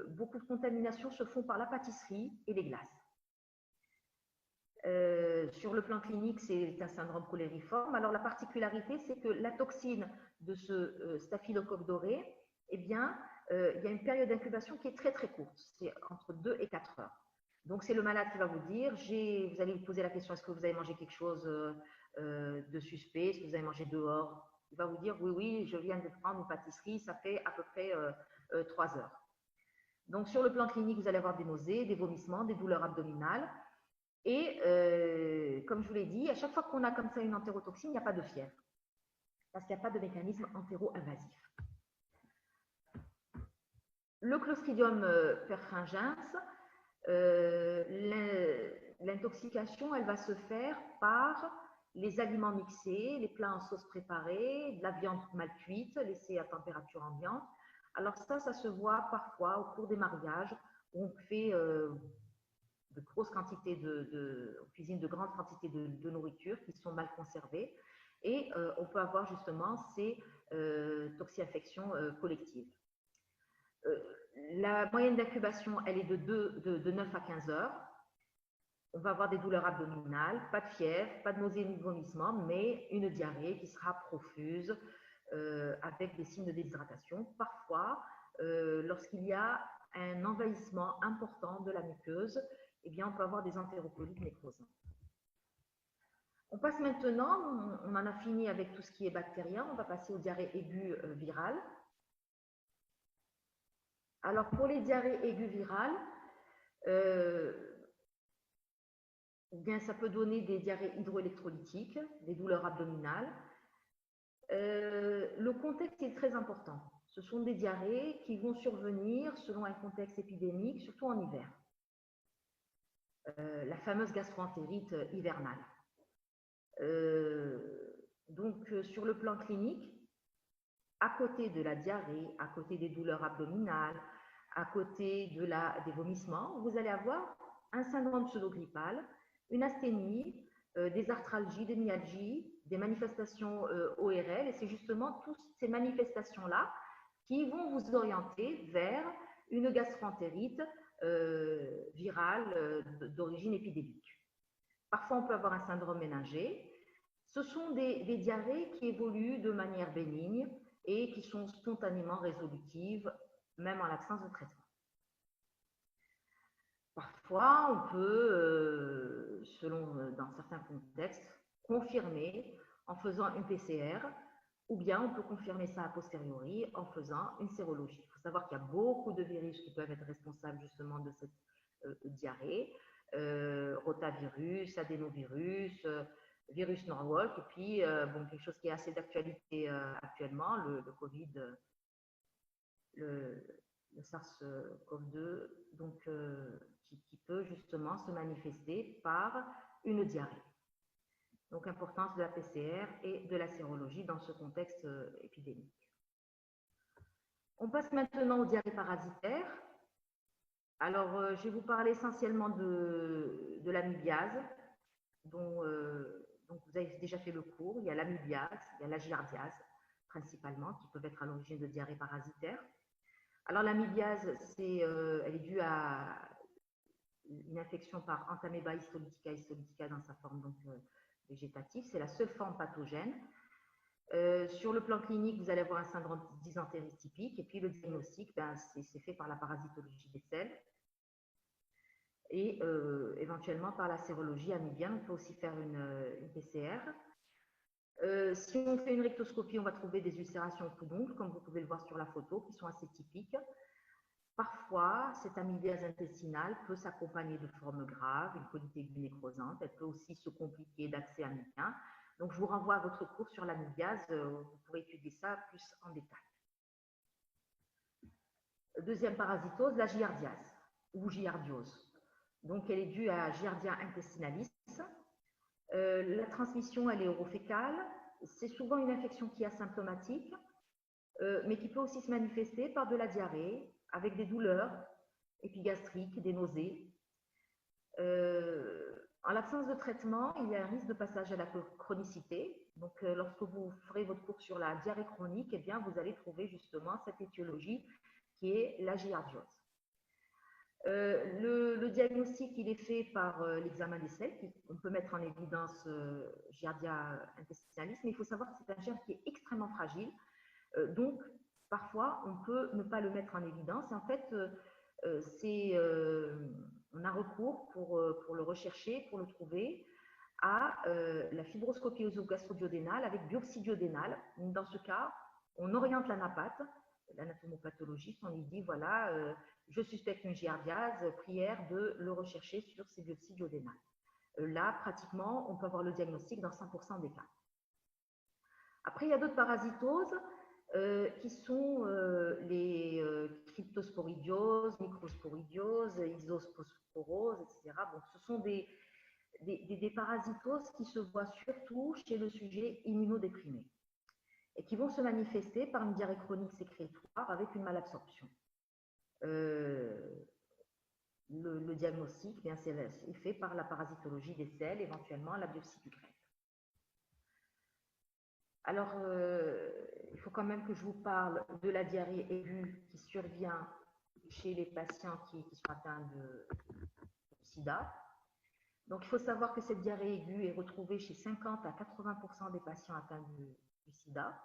beaucoup de contaminations se font par la pâtisserie et les glaces. Sur le plan clinique, c'est un syndrome cholériforme. Alors la particularité, c'est que la toxine de ce staphylocoque doré, eh bien, il y a une période d'incubation qui est très très courte, c'est entre 2 et 4 heures. Donc c'est le malade qui va vous dire, vous allez lui poser la question, est-ce que vous avez mangé quelque chose de suspect, est-ce que vous avez mangé dehors? Il va vous dire, oui, oui, je viens de prendre une pâtisserie, ça fait à peu près 3 heures. Donc sur le plan clinique, vous allez avoir des nausées, des vomissements, des douleurs abdominales. Et comme je vous l'ai dit, à chaque fois qu'on a comme ça une entérotoxine, il n'y a pas de fièvre, parce qu'il n'y a pas de mécanisme entéro-invasif. Le Clostridium perfringens, l'intoxication, elle va se faire par les aliments mixés, les plats en sauce préparée, de la viande mal cuite, laissée à température ambiante. Alors ça se voit parfois au cours des mariages, où on fait de grosses quantités on cuisine de grandes quantités de nourriture qui sont mal conservées et on peut avoir justement ces toxi-infections collectives. La moyenne d'incubation, elle est de 9 à 15 heures. On va avoir des douleurs abdominales, pas de fièvre, pas de nausées ni de vomissements, mais une diarrhée qui sera profuse avec des signes de déshydratation. Parfois, lorsqu'il y a un envahissement important de la muqueuse, eh bien, on peut avoir des entérocolite nécrosants. On passe maintenant, on en a fini avec tout ce qui est bactérien, on va passer aux diarrhées aiguës virales. Alors, pour les diarrhées aiguës virales, bien, ça peut donner des diarrhées hydroélectrolytiques, des douleurs abdominales. Le contexte est très important. Ce sont des diarrhées qui vont survenir selon un contexte épidémique, surtout en hiver. La fameuse gastroentérite hivernale. Donc, sur le plan clinique, à côté de la diarrhée, à côté des douleurs abdominales, à côté des vomissements, vous allez avoir un syndrome pseudogrippal, une asthénie, des arthralgies, des myalgies, des manifestations ORL, et c'est justement toutes ces manifestations-là qui vont vous orienter vers une gastroentérite virale d'origine épidémique. Parfois, on peut avoir un syndrome méningé. Ce sont des diarrhées qui évoluent de manière bénigne et qui sont spontanément résolutives, même en l'absence de traitement. Parfois, on peut, dans certains contextes, confirmer en faisant une PCR, ou bien on peut confirmer ça a posteriori en faisant une sérologie. Il faut savoir qu'il y a beaucoup de virus qui peuvent être responsables justement de cette diarrhée. Rotavirus, adénovirus, virus Norwalk, et puis bon, quelque chose qui est assez d'actualité actuellement, le Covid, le SARS-CoV-2, donc qui peut justement se manifester par une diarrhée. Donc, importance de la PCR et de la sérologie dans ce contexte épidémique. On passe maintenant aux diarrhées parasitaires. Alors, je vais vous parler essentiellement de l'amibiase, dont vous avez déjà fait le cours. Il y a l'amibiase, il y a la giardiase, principalement, qui peuvent être à l'origine de diarrhées parasitaires. Alors, l'amibiase, elle est due à une infection par Entamoeba histolytica dans sa forme végétative. C'est la seule forme pathogène. Sur le plan clinique, vous allez avoir un syndrome de dysentérie typique. Et puis, le diagnostic, c'est fait par la parasitologie des selles et éventuellement par la sérologie amibienne. On peut aussi faire une PCR. Si on fait une rectoscopie, on va trouver des ulcérations au poudoncle, comme vous pouvez le voir sur la photo, qui sont assez typiques. Parfois, cette amibiase intestinale peut s'accompagner de formes graves, une colite aiguë nécrosante. Elle peut aussi se compliquer d'accès amibien. Donc, je vous renvoie à votre cours sur l'amibiase. Vous pourrez étudier ça plus en détail. Deuxième parasitose, la giardiase ou giardiose. Donc, elle est due à Giardia intestinalis. La transmission, elle est orofécale. C'est souvent une infection qui est asymptomatique, mais qui peut aussi se manifester par de la diarrhée, avec des douleurs épigastriques, des nausées. En l'absence de traitement, il y a un risque de passage à la chronicité. Donc, lorsque vous ferez votre cours sur la diarrhée chronique, eh bien, vous allez trouver justement cette étiologie qui est la giardiose. Le diagnostic, il est fait par l'examen des selles. On peut mettre en évidence Giardia intestinalis, mais il faut savoir que c'est un germe qui est extrêmement fragile. Donc, parfois, on peut ne pas le mettre en évidence. Et en fait, on a recours pour le rechercher, pour le trouver, à la fibroscopie œsogastro-duodénale avec biopsie duodénale. Dans ce cas, on oriente l'anapathe, l'anatomopathologiste, on lui dit voilà, je suspecte une giardiase, prière de le rechercher sur ces biopsies duodénales. Là, pratiquement, on peut avoir le diagnostic dans 100% des cas. Après, il y a d'autres parasitoses qui sont les cryptosporidioses, microsporidioses, isosporoses, etc. Bon, ce sont des parasitoses qui se voient surtout chez le sujet immunodéprimé et qui vont se manifester par une diarrhée chronique sécrétoire avec une malabsorption. Le diagnostic, bien, c'est fait par la parasitologie des selles, éventuellement la biopsie du greffe. Alors, il faut quand même que je vous parle de la diarrhée aiguë qui survient chez les patients qui sont atteints de sida. Donc, il faut savoir que cette diarrhée aiguë est retrouvée chez 50 à 80% des patients atteints du sida.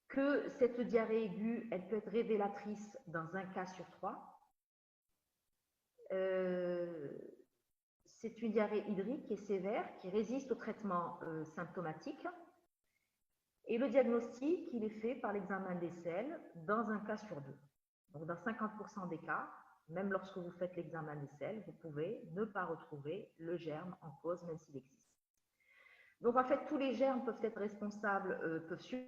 Que cette diarrhée aiguë, elle peut être révélatrice dans un cas sur 3. C'est une diarrhée hydrique qui est sévère, qui résiste au traitement symptomatique. Et le diagnostic, il est fait par l'examen des selles dans un cas sur 2. Donc, dans 50% des cas, même lorsque vous faites l'examen des selles, vous pouvez ne pas retrouver le germe en cause, même s'il existe. Donc, en fait, tous les germes peuvent être responsables, peuvent sur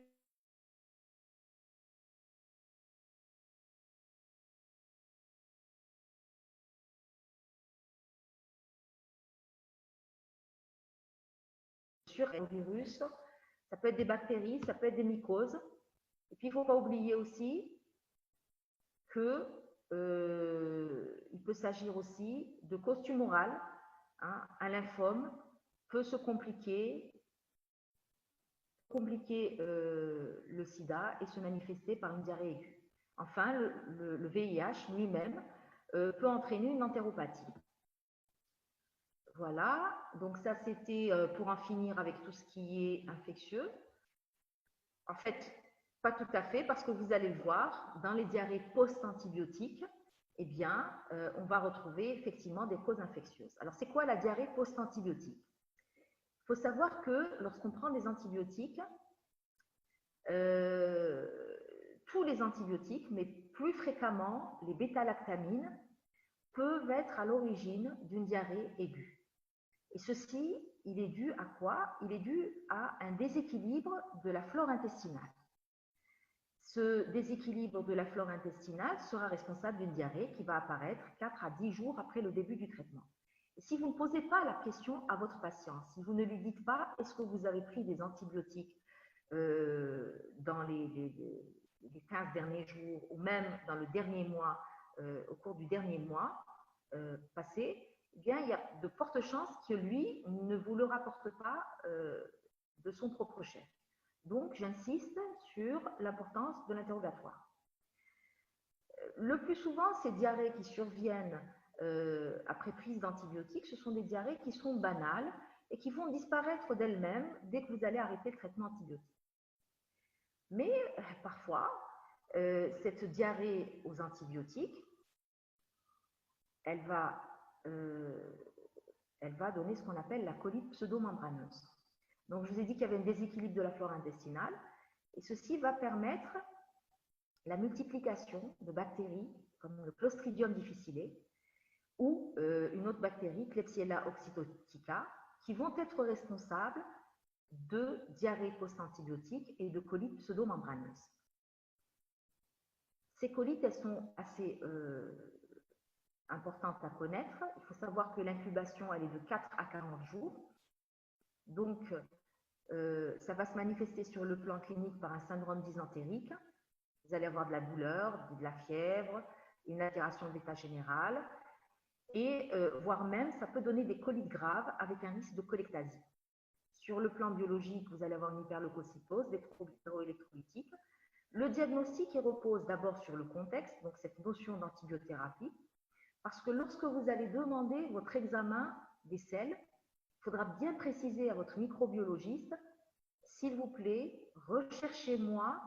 un virus, ça peut être des bactéries, ça peut être des mycoses. Et puis, il ne faut pas oublier aussi que il peut s'agir aussi de causes tumorales. Hein. Un lymphome peut se compliquer le sida et se manifester par une diarrhée aiguë. Enfin, le VIH lui-même peut entraîner une entéropathie. Voilà, donc ça c'était pour en finir avec tout ce qui est infectieux. En fait, pas tout à fait, parce que vous allez le voir, dans les diarrhées post-antibiotiques, eh bien, on va retrouver effectivement des causes infectieuses. Alors, c'est quoi la diarrhée post-antibiotique? Il faut savoir que lorsqu'on prend des antibiotiques, tous les antibiotiques, mais plus fréquemment les bêta-lactamines, peuvent être à l'origine d'une diarrhée aiguë. Et ceci, il est dû à quoi? Il est dû à un déséquilibre de la flore intestinale. Ce déséquilibre de la flore intestinale sera responsable d'une diarrhée qui va apparaître 4 à 10 jours après le début du traitement. Et si vous ne posez pas la question à votre patient, si vous ne lui dites pas est-ce que vous avez pris des antibiotiques dans les les 15 derniers jours ou même dans le dernier mois, au cours du dernier mois passé, eh bien, il y a de fortes chances que lui ne vous le rapporte pas de son propre chef. Donc, j'insiste sur l'importance de l'interrogatoire. Le plus souvent, ces diarrhées qui surviennent après prise d'antibiotiques, ce sont des diarrhées qui sont banales et qui vont disparaître d'elles-mêmes dès que vous allez arrêter le traitement antibiotique. Mais parfois, cette diarrhée aux antibiotiques, elle va donner ce qu'on appelle la colite pseudomembraneuse. Donc, je vous ai dit qu'il y avait un déséquilibre de la flore intestinale et ceci va permettre la multiplication de bactéries comme le Clostridium difficile ou une autre bactérie, Klebsiella oxytotica, qui vont être responsables de diarrhée post-antibiotique et de colite pseudomembraneuse. Ces colites, elles sont assez importantes à connaître. Il faut savoir que l'incubation, elle est de 4 à 40 jours. Donc, ça va se manifester sur le plan clinique par un syndrome dysentérique. Vous allez avoir de la douleur, de la fièvre, une altération de l'état général, et voire même, ça peut donner des colites graves avec un risque de cholectasie. Sur le plan biologique, vous allez avoir une hyperleucocytose, des troubles hydroélectrolytiques. Le diagnostic il repose d'abord sur le contexte, donc cette notion d'antibiothérapie, parce que lorsque vous allez demander votre examen des selles, il faudra bien préciser à votre microbiologiste, s'il vous plaît, recherchez-moi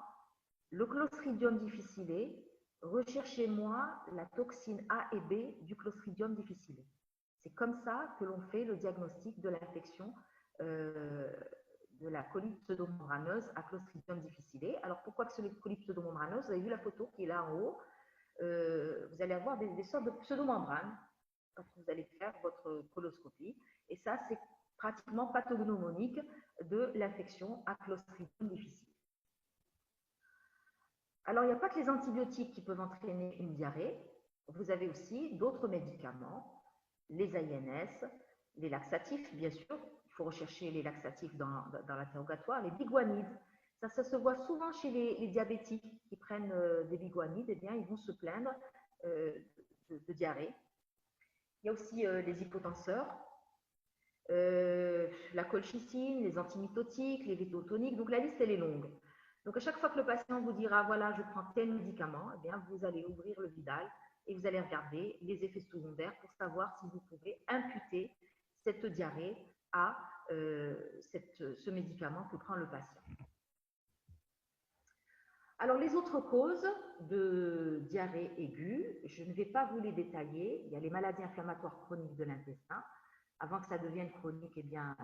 le Clostridium difficile, recherchez-moi la toxine A et B du Clostridium difficile. C'est comme ça que l'on fait le diagnostic de l'infection de la colite pseudomembraneuse à Clostridium difficile. Alors pourquoi que c'est colite pseudomembraneuse? Vous avez vu la photo qui est là en haut. Vous allez avoir des sortes de pseudomembranes quand vous allez faire votre coloscopie. Et ça, c'est pratiquement pathognomonique de l'infection à Clostridium difficile. Alors, il n'y a pas que les antibiotiques qui peuvent entraîner une diarrhée. Vous avez aussi d'autres médicaments, les AINS, les laxatifs, bien sûr. Il faut rechercher les laxatifs dans l'interrogatoire. Les biguanides, ça se voit souvent chez les diabétiques qui prennent des biguanides. Eh bien, ils vont se plaindre de diarrhée. Il y a aussi les hypotenseurs, la colchicine, les antimitotiques, les vétotoniques. Donc, la liste, elle est longue. Donc, à chaque fois que le patient vous dira, voilà, je prends tel médicament, eh bien, vous allez ouvrir le Vidal et vous allez regarder les effets secondaires pour savoir si vous pouvez imputer cette diarrhée à ce médicament que prend le patient. Alors, les autres causes de diarrhée aiguë, je ne vais pas vous les détailler. Il y a les maladies inflammatoires chroniques de l'intestin. Avant que ça devienne chronique, eh bien,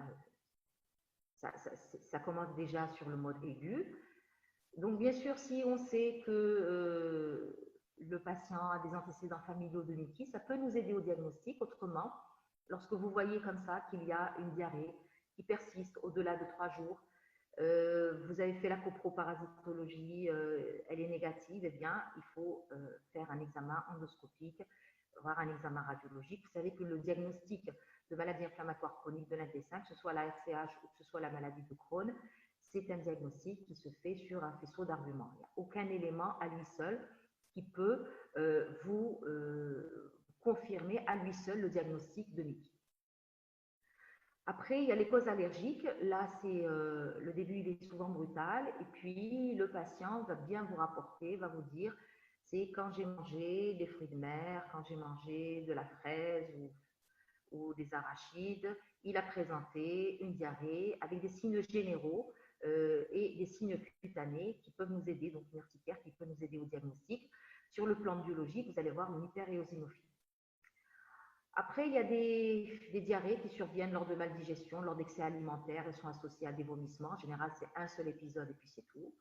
ça commence déjà sur le mode aigu. Donc, bien sûr, si on sait que le patient a des antécédents familiaux de Miki, ça peut nous aider au diagnostic. Autrement, lorsque vous voyez comme ça qu'il y a une diarrhée qui persiste au-delà de 3 jours, vous avez fait la coproparasitologie, elle est négative, eh bien, il faut faire un examen endoscopique, voire un examen radiologique. Vous savez que le diagnostic de maladie inflammatoire chronique de l'intestin, que ce soit la RCH ou que ce soit la maladie de Crohn, c'est un diagnostic qui se fait sur un faisceau d'arguments. Il n'y a aucun élément à lui seul qui peut vous confirmer à lui seul le diagnostic de Miki. Après, il y a les causes allergiques. Là, c'est le début, il est souvent brutal. Et puis, le patient va bien vous rapporter, va vous dire, c'est quand j'ai mangé des fruits de mer, quand j'ai mangé de la fraise ou des arachides, il a présenté une diarrhée avec des signes généraux et des signes cutanés qui peuvent nous aider, donc une urticaire qui peut nous aider au diagnostic. Sur le plan biologique, vous allez voir une hyperéosinophilie. Après, il y a des diarrhées qui surviennent lors de maldigestion, lors d'excès alimentaires, elles sont associées à des vomissements. En général, c'est un seul épisode et puis c'est tout.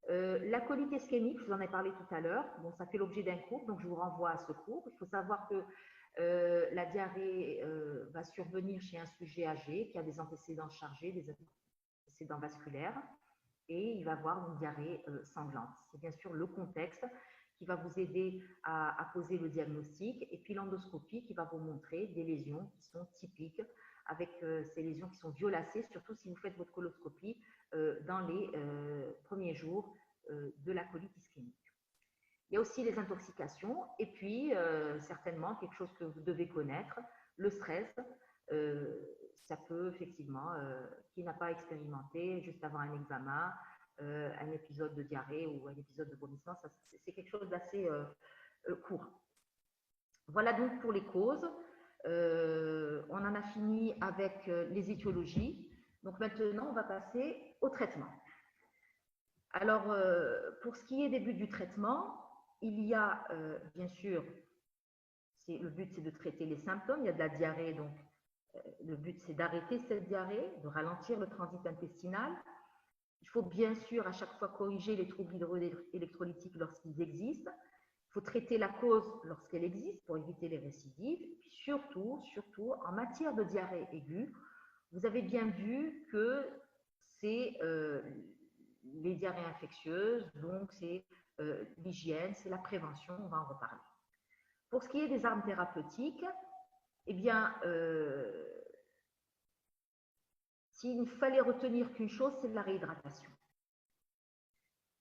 La colite ischémique, je vous en ai parlé tout à l'heure, bon, ça fait l'objet d'un cours, donc je vous renvoie à ce cours. Il faut savoir que la diarrhée va survenir chez un sujet âgé qui a des antécédents chargés, des antécédents vasculaires, et il va avoir une diarrhée sanglante. C'est bien sûr le contexte qui va vous aider à poser le diagnostic, et puis l'endoscopie qui va vous montrer des lésions qui sont typiques, avec ces lésions qui sont violacées, surtout si vous faites votre coloscopie dans les premiers jours de la colite ischémique. y a aussi les intoxications et puis certainement quelque chose que vous devez connaître, le stress. Ça peut effectivement, qui n'a pas expérimenté juste avant un examen, un épisode de diarrhée ou un épisode de vomissement, c'est quelque chose d'assez courant. Voilà donc pour les causes. On en a fini avec les étiologies. Donc maintenant, on va passer au traitement. Alors, pour ce qui est des buts du traitement, il y a bien sûr, le but c'est de traiter les symptômes. Il y a de la diarrhée, donc le but c'est d'arrêter cette diarrhée, de ralentir le transit intestinal. Il faut bien sûr à chaque fois corriger les troubles hydroélectrolytiques lorsqu'ils existent. Il faut traiter la cause lorsqu'elle existe pour éviter les récidives. Et puis surtout, en matière de diarrhée aiguë, vous avez bien vu que c'est les diarrhées infectieuses, donc c'est l'hygiène, c'est la prévention, on va en reparler. Pour ce qui est des armes thérapeutiques, eh bien, s'il fallait retenir qu'une chose, c'est la réhydratation.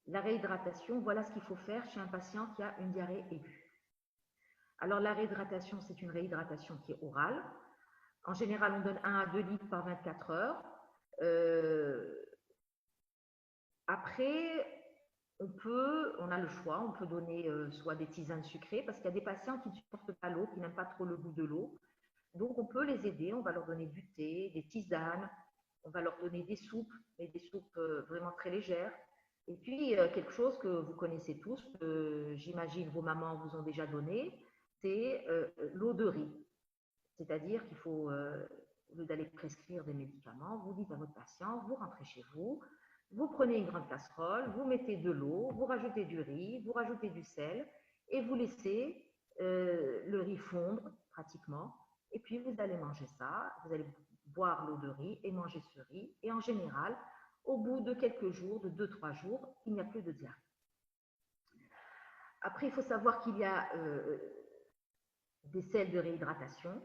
La réhydratation, voilà ce qu'il faut faire chez un patient qui a une diarrhée aiguë. Alors, la réhydratation, c'est une réhydratation qui est orale. En général, on donne 1 à 2 litres par 24 heures. Après, on a le choix, on peut donner soit des tisanes sucrées, parce qu'il y a des patients qui ne supportent pas l'eau, qui n'aiment pas trop le goût de l'eau. Donc, on peut les aider, on va leur donner du thé, des tisanes, on va leur donner des soupes, mais des soupes vraiment très légères. Et puis, quelque chose que vous connaissez tous, j'imagine vos mamans vous ont déjà donné, c'est l'eau de riz. C'est-à-dire qu'il faut, au lieu d'aller prescrire des médicaments, vous dites à votre patient, vous rentrez chez vous, vous prenez une grande casserole, vous mettez de l'eau, vous rajoutez du riz, vous rajoutez du sel, et vous laissez le riz fondre pratiquement. Et puis, vous allez manger ça, vous allez boire l'eau de riz et manger ce riz. Et en général, au bout de quelques jours, de 2-3 jours, il n'y a plus de diarrhée. Après, il faut savoir qu'il y a des sels de réhydratation.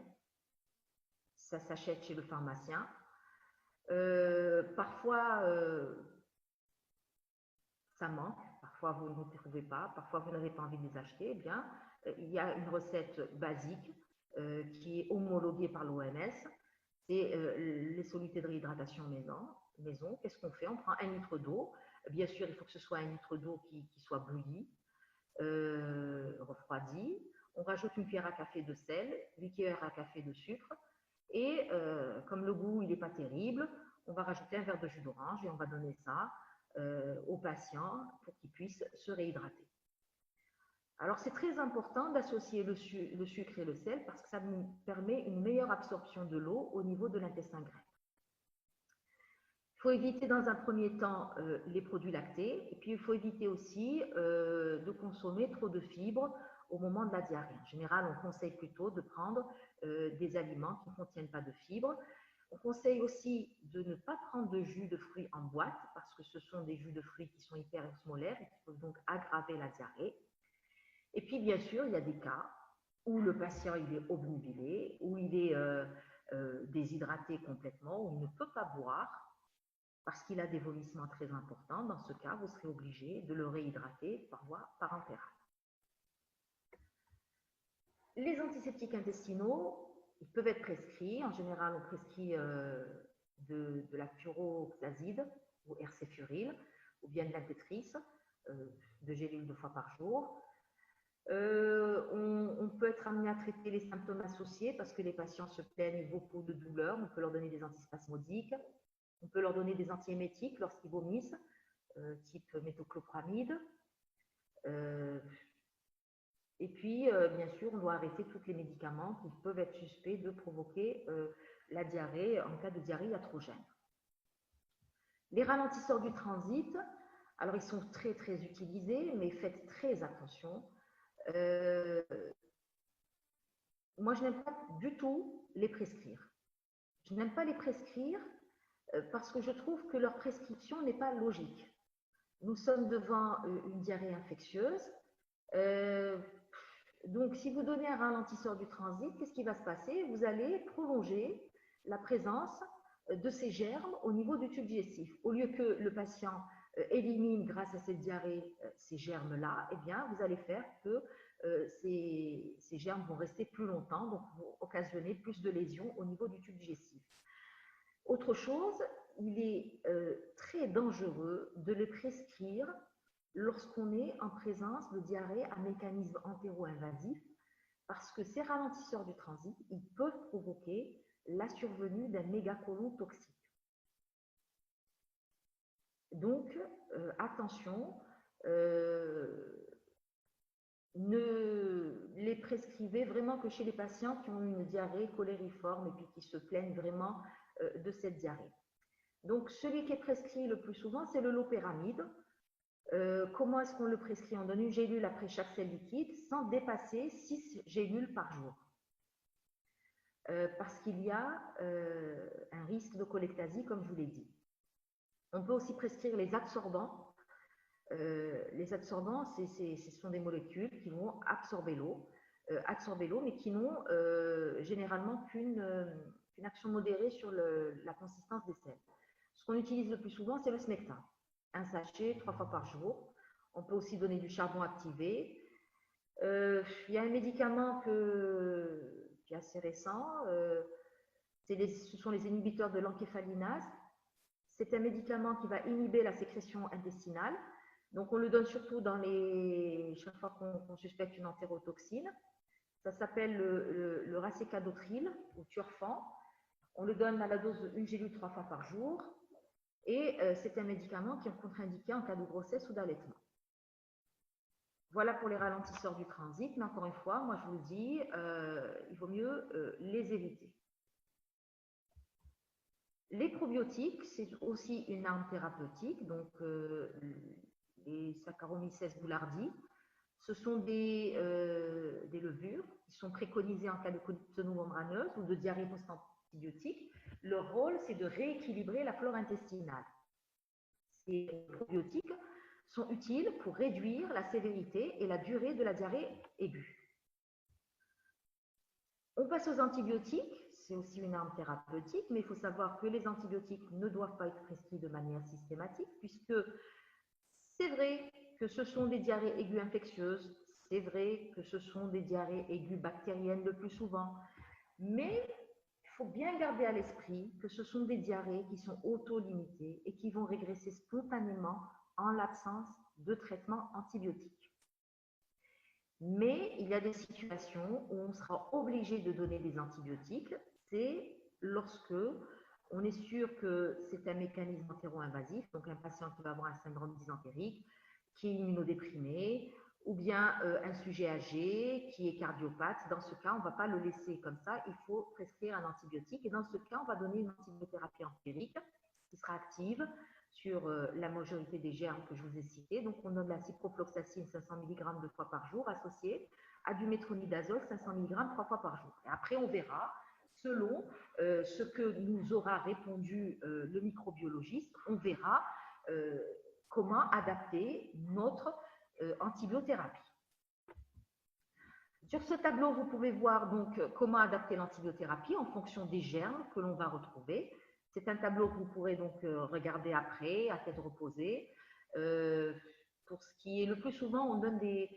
Ça s'achète chez le pharmacien. Parfois, ça manque. Parfois, vous ne les trouvez pas. Parfois, vous n'avez pas envie de les acheter. Eh bien, il y a une recette basique qui est homologuée par l'OMS. C'est les solutés de réhydratation maison. Qu'est-ce qu'on fait? On prend 1 litre d'eau. Bien sûr, il faut que ce soit 1 litre d'eau qui soit bouillie, refroidie. On rajoute une cuillère à café de sel, 8 cuillères à café de sucre. Et comme le goût, il n'est pas terrible, on va rajouter un verre de jus d'orange et on va donner ça aux patients pour qu'ils puissent se réhydrater. Alors, c'est très important d'associer le sucre et le sel parce que ça nous permet une meilleure absorption de l'eau au niveau de l'intestin grêle. Il faut éviter dans un premier temps les produits lactés et puis il faut éviter aussi de consommer trop de fibres au moment de la diarrhée. En général, on conseille plutôt de prendre des aliments qui ne contiennent pas de fibres. On conseille aussi de ne pas prendre de jus de fruits en boîte parce que ce sont des jus de fruits qui sont hyperosmolaires et qui peuvent donc aggraver la diarrhée. Et puis, bien sûr, il y a des cas où le patient il est obnubilé, où il est déshydraté complètement, où il ne peut pas boire parce qu'il a des vomissements très importants. Dans ce cas, vous serez obligé de le réhydrater par voie parentérale. Les antiseptiques intestinaux, ils peuvent être prescrits. En général, on prescrit de la furoxazide ou hercéfuril ou bien de l'intétrice, de gélules 2 fois par jour. On peut être amené à traiter les symptômes associés parce que les patients se plaignent beaucoup de douleurs. On peut leur donner des antispasmodiques. On peut leur donner des antiémétiques lorsqu'ils vomissent, type méthoclopramide. Et puis, bien sûr, on doit arrêter tous les médicaments qui peuvent être suspects de provoquer la diarrhée en cas de diarrhée iatrogène. Les ralentisseurs du transit, alors ils sont très très utilisés, mais faites très attention. Moi, je n'aime pas du tout les prescrire. Je n'aime pas les prescrire parce que je trouve que leur prescription n'est pas logique. Nous sommes devant une diarrhée infectieuse. Donc, si vous donnez un ralentisseur du transit, qu'est-ce qui va se passer? Vous allez prolonger la présence de ces germes au niveau du tube digestif. Au lieu que le patient élimine grâce à cette diarrhée ces germes-là, eh bien, vous allez faire que ces germes vont rester plus longtemps, donc vont occasionner plus de lésions au niveau du tube digestif. Autre chose, il est très dangereux de les prescrire lorsqu'on est en présence de diarrhée à mécanisme entéro-invasif, parce que ces ralentisseurs du transit, ils peuvent provoquer la survenue d'un mégacolon toxique. Donc, attention, ne les prescrivez vraiment que chez les patients qui ont une diarrhée colériforme et puis qui se plaignent vraiment de cette diarrhée. Donc, celui qui est prescrit le plus souvent, c'est le loperamide. Comment est-ce qu'on le prescrit? On donne une gélule après chaque sel liquide sans dépasser 6 gélules par jour. Parce qu'il y a un risque de cholectasie, comme je vous l'ai dit. On peut aussi prescrire les adsorbants. Les adsorbants, ce sont des molécules qui vont absorber l'eau, mais qui n'ont généralement qu'une action modérée sur la consistance des sels. Ce qu'on utilise le plus souvent, c'est le smecta. Un sachet 3 fois par jour. On peut aussi donner du charbon activé. Il y a un médicament qui est assez récent. Ce sont les inhibiteurs de l'encéphalinase. C'est un médicament qui va inhiber la sécrétion intestinale. Donc, on le donne surtout chaque fois qu'on suspecte une entérotoxine. Ça s'appelle le racécadotril ou Turfan. On le donne à la dose d'une gélule 3 fois par jour. Et c'est un médicament qui est contre-indiqué en cas de grossesse ou d'allaitement. Voilà pour les ralentisseurs du transit. Mais encore une fois, moi je vous le dis, il vaut mieux les éviter. Les probiotiques, c'est aussi une arme thérapeutique. Donc, les Saccharomyces boulardii, ce sont des levures qui sont préconisées en cas de colite pseudomembraneuse ou de diarrhée post-antibiotique. Leur rôle, c'est de rééquilibrer la flore intestinale. Ces probiotiques sont utiles pour réduire la sévérité et la durée de la diarrhée aiguë. On passe aux antibiotiques, c'est aussi une arme thérapeutique, mais il faut savoir que les antibiotiques ne doivent pas être prescrits de manière systématique, puisque c'est vrai que ce sont des diarrhées aiguës infectieuses, c'est vrai que ce sont des diarrhées aiguës bactériennes le plus souvent, mais il faut bien garder à l'esprit que ce sont des diarrhées qui sont auto-limitées et qui vont régresser spontanément en l'absence de traitement antibiotique. Mais il y a des situations où on sera obligé de donner des antibiotiques. C'est lorsque on est sûr que c'est un mécanisme entéro-invasif, donc un patient qui va avoir un syndrome dysentérique, qui est immunodéprimé, ou bien un sujet âgé qui est cardiopathe. Dans ce cas, on ne va pas le laisser comme ça, il faut prescrire un antibiotique. Et dans ce cas, on va donner une antibiothérapie empirique qui sera active sur la majorité des germes que je vous ai cités. Donc, on donne la ciprofloxacine 500 mg 2 fois par jour associée à du métronidazole 500 mg 3 fois par jour. Et après, on verra, selon ce que nous aura répondu le microbiologiste, on verra comment adapter notre antibiothérapie. Sur ce tableau, vous pouvez voir donc comment adapter l'antibiothérapie en fonction des germes que l'on va retrouver. C'est un tableau que vous pourrez donc regarder après, à tête reposée. Pour ce qui est le plus souvent, on donne de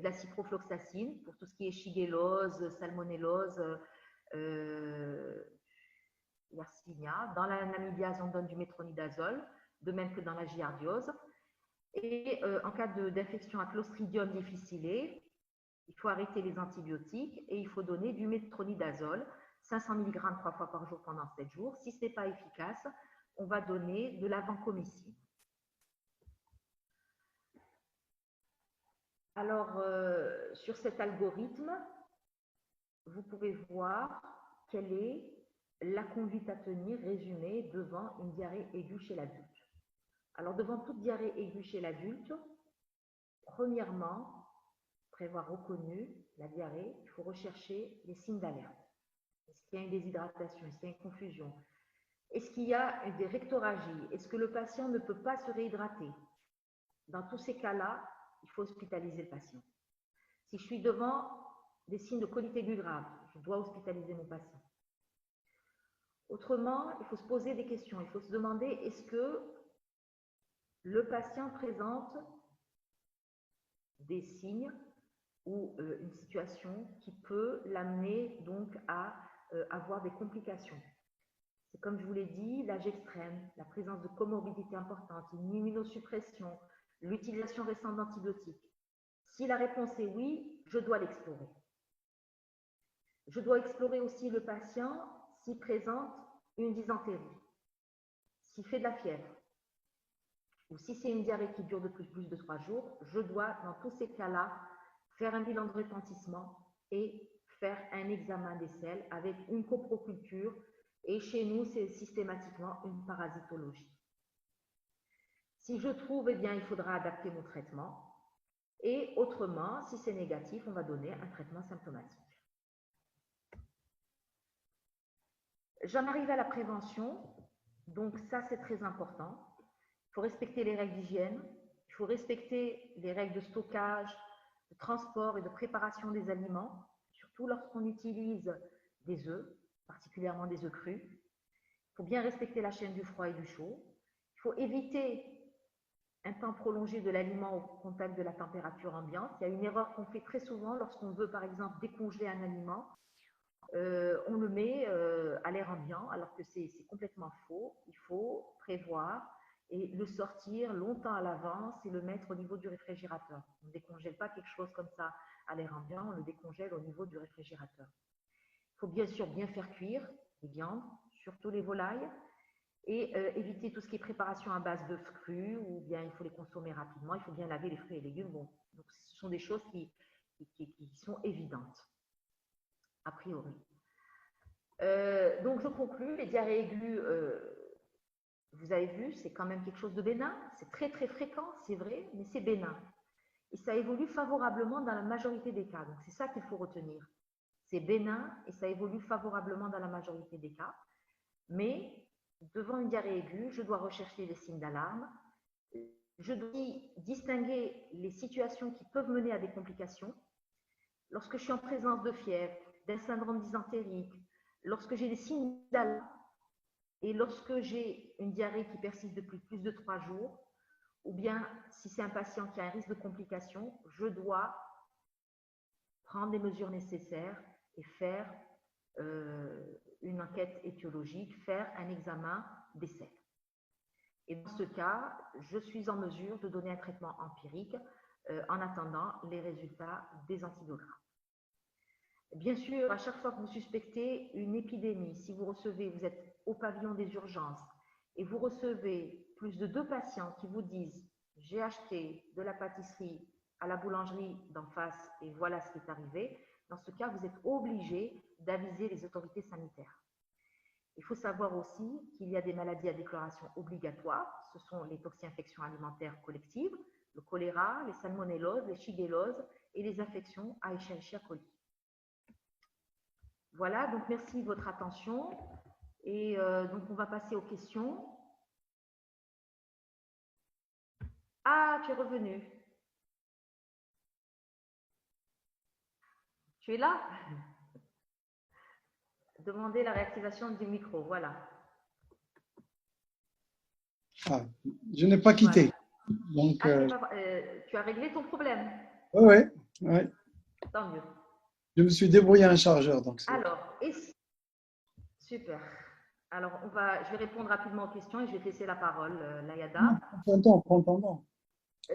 la ciprofloxacine pour tout ce qui est shigellose, salmonellose, Yersinia. Dans la namibiase, on donne du métronidazole, de même que dans la giardiose. Et en cas d'infection à Clostridium difficile, il faut arrêter les antibiotiques et il faut donner du métronidazole, 500 mg 3 fois par jour pendant 7 jours. Si ce n'est pas efficace, on va donner de la vancomycine. Alors, sur cet algorithme, vous pouvez voir quelle est la conduite à tenir résumée devant une diarrhée aiguë chez l'adulte. Alors, devant toute diarrhée aiguë chez l'adulte, premièrement, après avoir reconnu la diarrhée, il faut rechercher les signes d'alerte. Est-ce qu'il y a une déshydratation? Est-ce qu'il y a une confusion? Est-ce qu'il y a des rectorragies? Est-ce que le patient ne peut pas se réhydrater? Dans tous ces cas-là, il faut hospitaliser le patient. Si je suis devant des signes de colite aiguë grave, je dois hospitaliser mon patient. Autrement, il faut se poser des questions. Il faut se demander, est-ce que le patient présente des signes ou une situation qui peut l'amener donc à avoir des complications. C'est comme je vous l'ai dit, l'âge extrême, la présence de comorbidités importantes, une immunosuppression, l'utilisation récente d'antibiotiques. Si la réponse est oui, je dois l'explorer. Je dois explorer aussi le patient s'il présente une dysentérie, s'il fait de la fièvre, ou si c'est une diarrhée qui dure depuis plus de 3 jours, je dois, dans tous ces cas-là, faire un bilan de retentissement et faire un examen des selles avec une coproculture. Et chez nous, c'est systématiquement une parasitologie. Si je trouve, eh bien, il faudra adapter mon traitement. Et autrement, si c'est négatif, on va donner un traitement symptomatique. J'en arrive à la prévention. Donc ça, c'est très important. Il faut respecter les règles d'hygiène. Il faut respecter les règles de stockage, de transport et de préparation des aliments, surtout lorsqu'on utilise des œufs, particulièrement des œufs crus. Il faut bien respecter la chaîne du froid et du chaud. Il faut éviter un temps prolongé de l'aliment au contact de la température ambiante. Il y a une erreur qu'on fait très souvent lorsqu'on veut, par exemple, décongeler un aliment. On le met à l'air ambiant, alors que c'est complètement faux. Il faut prévoir et le sortir longtemps à l'avance et le mettre au niveau du réfrigérateur. On ne décongèle pas quelque chose comme ça à l'air ambiant, on le décongèle au niveau du réfrigérateur. Il faut bien sûr bien faire cuire les viandes, surtout les volailles, et éviter tout ce qui est préparation à base d'œufs crus, ou bien il faut les consommer rapidement, il faut bien laver les fruits et légumes. Bon, donc ce sont des choses qui sont évidentes, a priori. Donc je conclus, les diarrhées aiguës, vous avez vu, c'est quand même quelque chose de bénin. C'est très très fréquent, c'est vrai, mais c'est bénin. Et ça évolue favorablement dans la majorité des cas. Donc c'est ça qu'il faut retenir. C'est bénin et ça évolue favorablement dans la majorité des cas. Mais devant une diarrhée aiguë, je dois rechercher les signes d'alarme. Je dois distinguer les situations qui peuvent mener à des complications. Lorsque je suis en présence de fièvre, d'un syndrome dysentérique, lorsque j'ai des signes d'alarme, et lorsque j'ai une diarrhée qui persiste depuis plus de 3 jours, ou bien si c'est un patient qui a un risque de complication, je dois prendre les mesures nécessaires et faire une enquête étiologique, faire un examen des selles. Et dans ce cas, je suis en mesure de donner un traitement empirique en attendant les résultats des antibiogrammes. Bien sûr, à chaque fois que vous suspectez une épidémie, si vous êtes au pavillon des urgences et vous recevez plus de 2 patients qui vous disent « j'ai acheté de la pâtisserie à la boulangerie d'en face et voilà ce qui est arrivé », dans ce cas, vous êtes obligé d'aviser les autorités sanitaires. Il faut savoir aussi qu'il y a des maladies à déclaration obligatoire, ce sont les toxi-infections alimentaires collectives, le choléra, les salmonelloses, les shigelloses et les infections à Escherichia coli. Voilà, donc merci de votre attention. Et donc, on va passer aux questions. Ah, tu es revenu. Tu es là? Demandez la réactivation du micro, voilà. Ah, je n'ai pas quitté. Voilà. Donc, tu as réglé ton problème? Oui, oui. Tant mieux. Je me suis débrouillé un chargeur. Donc alors, super. Alors, je vais répondre rapidement aux questions et je vais te laisser la parole, Layada. Prends ton temps.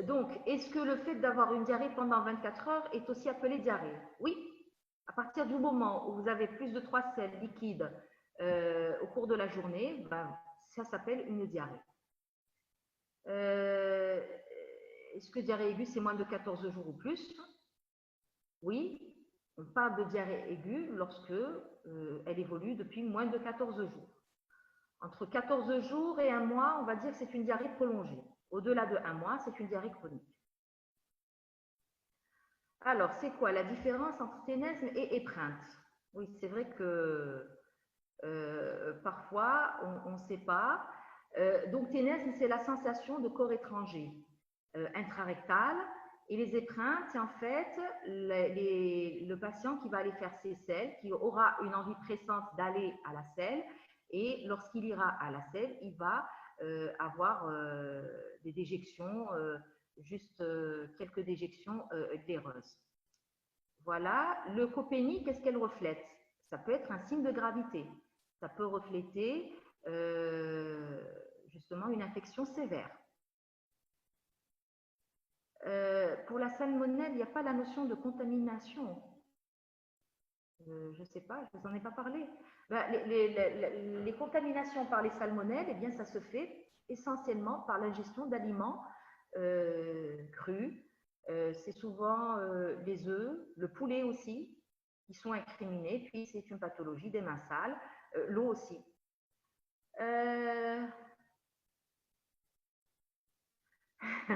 Donc, est-ce que le fait d'avoir une diarrhée pendant 24 heures est aussi appelé diarrhée? Oui. À partir du moment où vous avez plus de 3 selles liquides au cours de la journée, ben, ça s'appelle une diarrhée. Est-ce que diarrhée aiguë, c'est moins de 14 jours ou plus? Oui. On parle de diarrhée aiguë lorsque elle évolue depuis moins de 14 jours. Entre 14 jours et 1 mois, on va dire que c'est une diarrhée prolongée. Au-delà de 1 mois, c'est une diarrhée chronique. Alors, c'est quoi la différence entre ténesme et épreinte? Oui, c'est vrai que parfois, on ne sait pas. Donc, ténesme, c'est la sensation de corps étranger intrarectal. Et les épreintes, c'est en fait le patient qui va aller faire ses selles, qui aura une envie pressante d'aller à la selle Et lorsqu'il ira à la selle, il va avoir des déjections, juste quelques déjections glaireuses. Voilà, le copénie, qu'est-ce qu'elle reflète? Ça peut être un signe de gravité. Ça peut refléter justement une infection sévère. Pour la salmonelle, il n'y a pas la notion de contamination. Je ne sais pas, je ne vous en ai pas parlé. Ben, les contaminations par les salmonelles, eh bien, ça se fait essentiellement par l'ingestion d'aliments crus. C'est souvent les œufs, le poulet aussi, qui sont incriminés. Puis, c'est une pathologie des mains sales. L'eau aussi.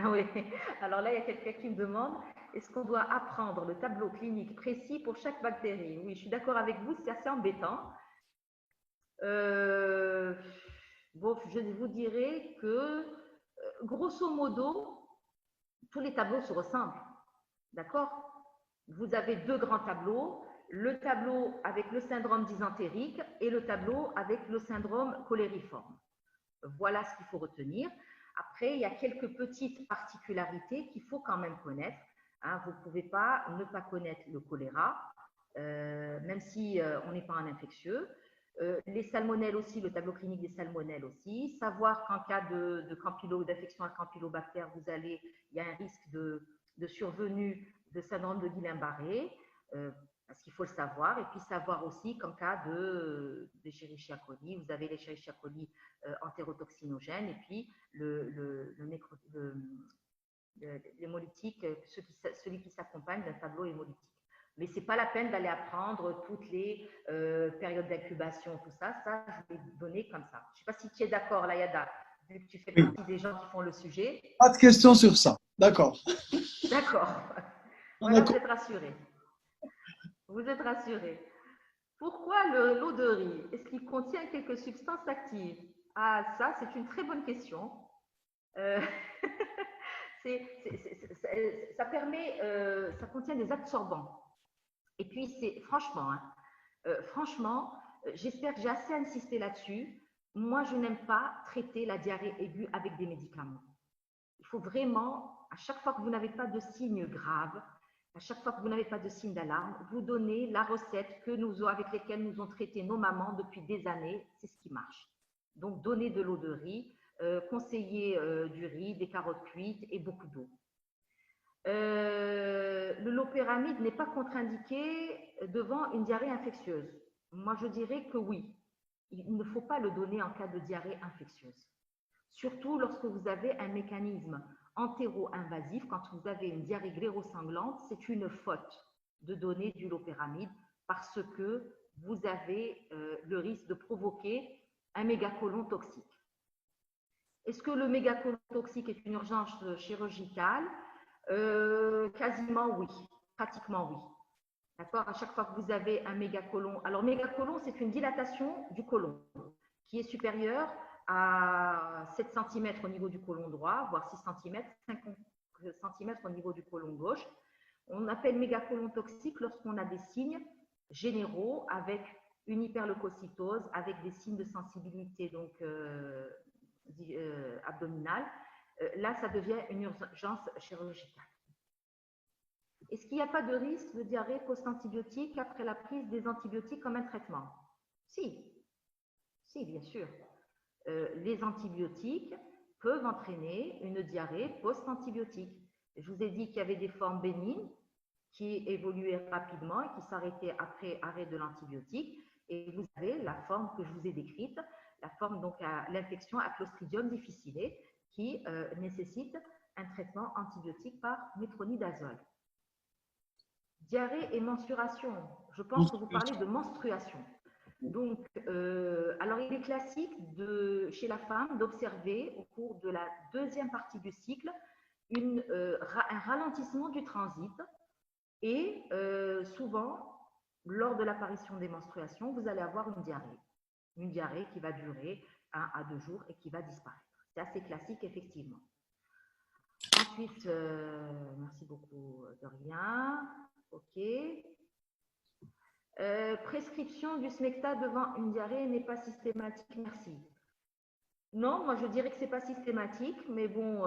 Oui, alors là, il y a quelqu'un qui me demande, est-ce qu'on doit apprendre le tableau clinique précis pour chaque bactérie? Oui, je suis d'accord avec vous, c'est assez embêtant. Bon, je vous dirais que, grosso modo, tous les tableaux se ressemblent. D'accord? Vous avez deux grands tableaux, le tableau avec le syndrome dysentérique et le tableau avec le syndrome cholériforme. Voilà ce qu'il faut retenir. Après, il y a quelques petites particularités qu'il faut quand même connaître. Hein, vous ne pouvez pas ne pas connaître le choléra, même si on n'est pas un infectieux. Les salmonelles aussi, le tableau clinique des salmonelles aussi. Savoir qu'en cas d'infection à campylobactère, il y a un risque de survenue de syndrome de Guillain-Barré, parce qu'il faut le savoir. Et puis savoir aussi qu'en cas d'Escherichia coli, vous avez l'Escherichia coli entérotoxinogène et puis l'hémolytique, celui qui s'accompagne d'un tableau hémolytique. Mais ce n'est pas la peine d'aller apprendre toutes les périodes d'incubation, tout ça. Ça, je vais donner comme ça. Je ne sais pas si tu es d'accord, Layada, vu que tu fais partie des gens qui font le sujet. Pas de questions sur ça. D'accord. D'accord. Voilà, vous êtes rassurés. Vous êtes rassurés. Pourquoi l'eau de riz? Est-ce qu'il contient quelques substances actives? Ah, ça, c'est une très bonne question. Ça permet, ça contient des absorbants. Et puis, franchement, j'espère que j'ai assez insisté là-dessus. Moi, je n'aime pas traiter la diarrhée aiguë avec des médicaments. Il faut vraiment, à chaque fois que vous n'avez pas de signes graves, à chaque fois que vous n'avez pas de signes d'alarme, vous donnez la recette avec laquelle nous ont traité nos mamans depuis des années. C'est ce qui marche. Donc, donnez de l'eau de riz, conseillez du riz, des carottes cuites et beaucoup d'eau. Le loperamide n'est pas contre-indiqué devant une diarrhée infectieuse. Moi, je dirais que oui. Il ne faut pas le donner en cas de diarrhée infectieuse. Surtout lorsque vous avez un mécanisme entéro-invasif, quand vous avez une diarrhée gléro-sanglante, c'est une faute de donner du loperamide parce que vous avez le risque de provoquer un mégacolon toxique. Est-ce que le mégacolon toxique est une urgence chirurgicale? Quasiment oui, pratiquement oui. D'accord? À chaque fois que vous avez un mégacolon. Alors, mégacolon, c'est une dilatation du côlon qui est supérieure à 7 cm au niveau du côlon droit, voire 6 cm, 5 cm au niveau du côlon gauche. On appelle mégacolon toxique lorsqu'on a des signes généraux avec une hyperleucocytose, avec des signes de sensibilité donc, abdominale. Là, ça devient une urgence chirurgicale. Est-ce qu'il n'y a pas de risque de diarrhée post-antibiotique après la prise des antibiotiques comme un traitement? Si, bien sûr. Les antibiotiques peuvent entraîner une diarrhée post-antibiotique. Je vous ai dit qu'il y avait des formes bénignes qui évoluaient rapidement et qui s'arrêtaient après arrêt de l'antibiotique. Et vous avez la forme que je vous ai décrite, la forme donc à l'infection à Clostridium difficile qui nécessite un traitement antibiotique par métronidazole. Diarrhée et menstruation. Je pense que vous parlez de menstruation. Donc, alors il est classique chez la femme d'observer au cours de la deuxième partie du cycle un ralentissement du transit et souvent, lors de l'apparition des menstruations, vous allez avoir une diarrhée qui va durer 1 à 2 jours et qui va disparaître. C'est assez classique, effectivement. Ensuite, merci beaucoup, Dorian. OK. Prescription du smecta devant une diarrhée n'est pas systématique, merci. Non, moi je dirais que ce n'est pas systématique, mais bon,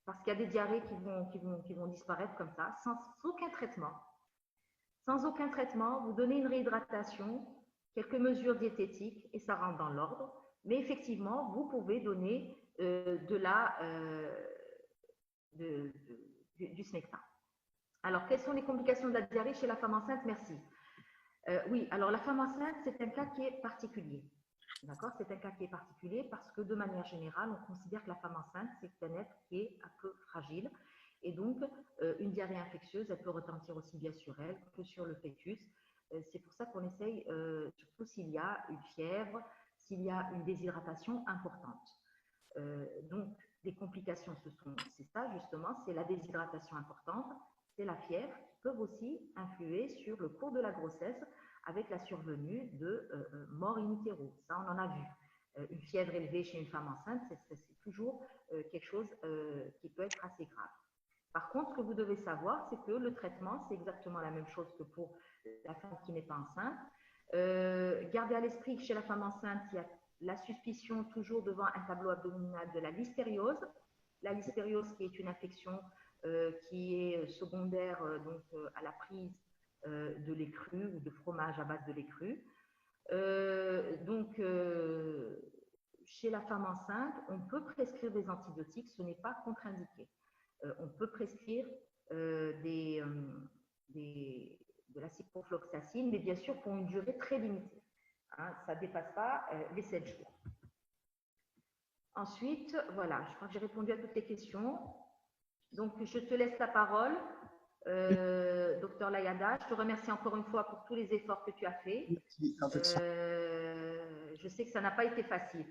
parce qu'il y a des diarrhées qui vont disparaître comme ça, sans aucun traitement. Sans aucun traitement, vous donnez une réhydratation, quelques mesures diététiques et ça rentre dans l'ordre. Mais effectivement, vous pouvez donner du smecta. Alors, quelles sont les complications de la diarrhée chez la femme enceinte? Merci. Oui, alors la femme enceinte, c'est un cas qui est particulier. D'accord? C'est un cas qui est particulier parce que de manière générale, on considère que la femme enceinte, c'est un être qui est un peu fragile. Et donc, une diarrhée infectieuse, elle peut retentir aussi bien sur elle que sur le fœtus. C'est pour ça qu'on essaye, surtout s'il y a une fièvre, s'il y a une déshydratation importante. Donc, des complications, c'est ça justement, c'est la déshydratation importante, c'est la fièvre qui peuvent aussi influer sur le cours de la grossesse avec la survenue de mort in utero. Ça, on en a vu. Une fièvre élevée chez une femme enceinte, c'est toujours quelque chose qui peut être assez grave. Par contre, ce que vous devez savoir, c'est que le traitement, c'est exactement la même chose que pour la femme qui n'est pas enceinte. Gardez à l'esprit que chez la femme enceinte, il y a la suspicion toujours devant un tableau abdominal de la listériose. La listériose qui est une infection qui est secondaire à la prise de lait cru ou de fromage à base de lait cru. Chez la femme enceinte, on peut prescrire des antibiotiques, ce n'est pas contre-indiqué. On peut prescrire de la ciprofloxacine, mais bien sûr pour une durée très limitée. Hein, ça ne dépasse pas les 7 jours. Ensuite, voilà, je crois que j'ai répondu à toutes les questions. Donc, je te laisse la parole, docteur Layada. Je te remercie encore une fois pour tous les efforts que tu as faits. Je sais que ça n'a pas été facile.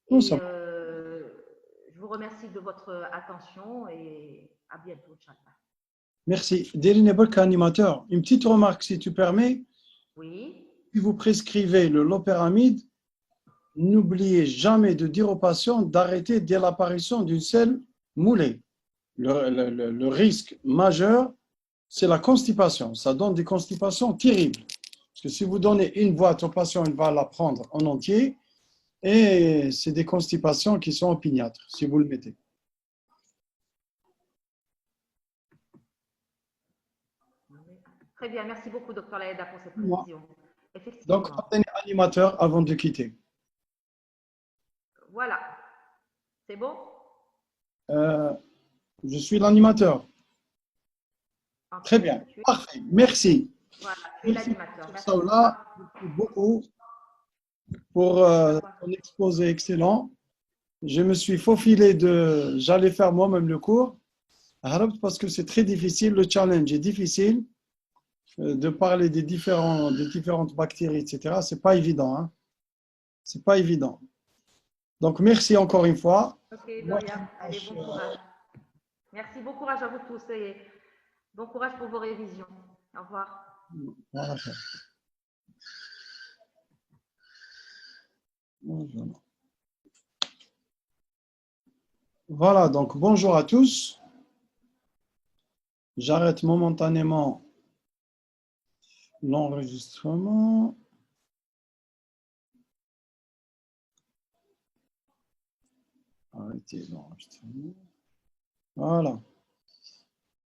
Et je vous remercie de votre attention et à bientôt, Inch'Allah. Merci. Dérine Bolka, animateur, une petite remarque si tu permets. Oui. Si vous prescrivez le loperamide, n'oubliez jamais de dire aux patients d'arrêter dès l'apparition d'une selle moulée. Le risque majeur, c'est la constipation. Ça donne des constipations terribles. Parce que si vous donnez une boîte au patient, il va la prendre en entier. Et c'est des constipations qui sont opiniâtres, si vous le mettez. Très bien, merci beaucoup, docteur Laïda, pour cette précision. Donc, animateur avant de quitter. Voilà. C'est bon? Je suis l'animateur. Très bien. Parfait. Merci. Voilà, tu es l'animateur. Merci beaucoup pour ton exposé excellent. Je me suis faufilé j'allais faire moi-même le cours parce que c'est très difficile, le challenge est difficile de parler des différentes bactéries, etc. C'est pas évident. Hein. C'est pas évident. Donc, merci encore une fois. Ok, Doria. Allez, bon courage. Merci, bon courage à vous tous et bon courage pour vos révisions. Au revoir. Voilà, donc bonjour à tous. J'arrête momentanément l'enregistrement. Arrêtez l'enregistrement. Voilà.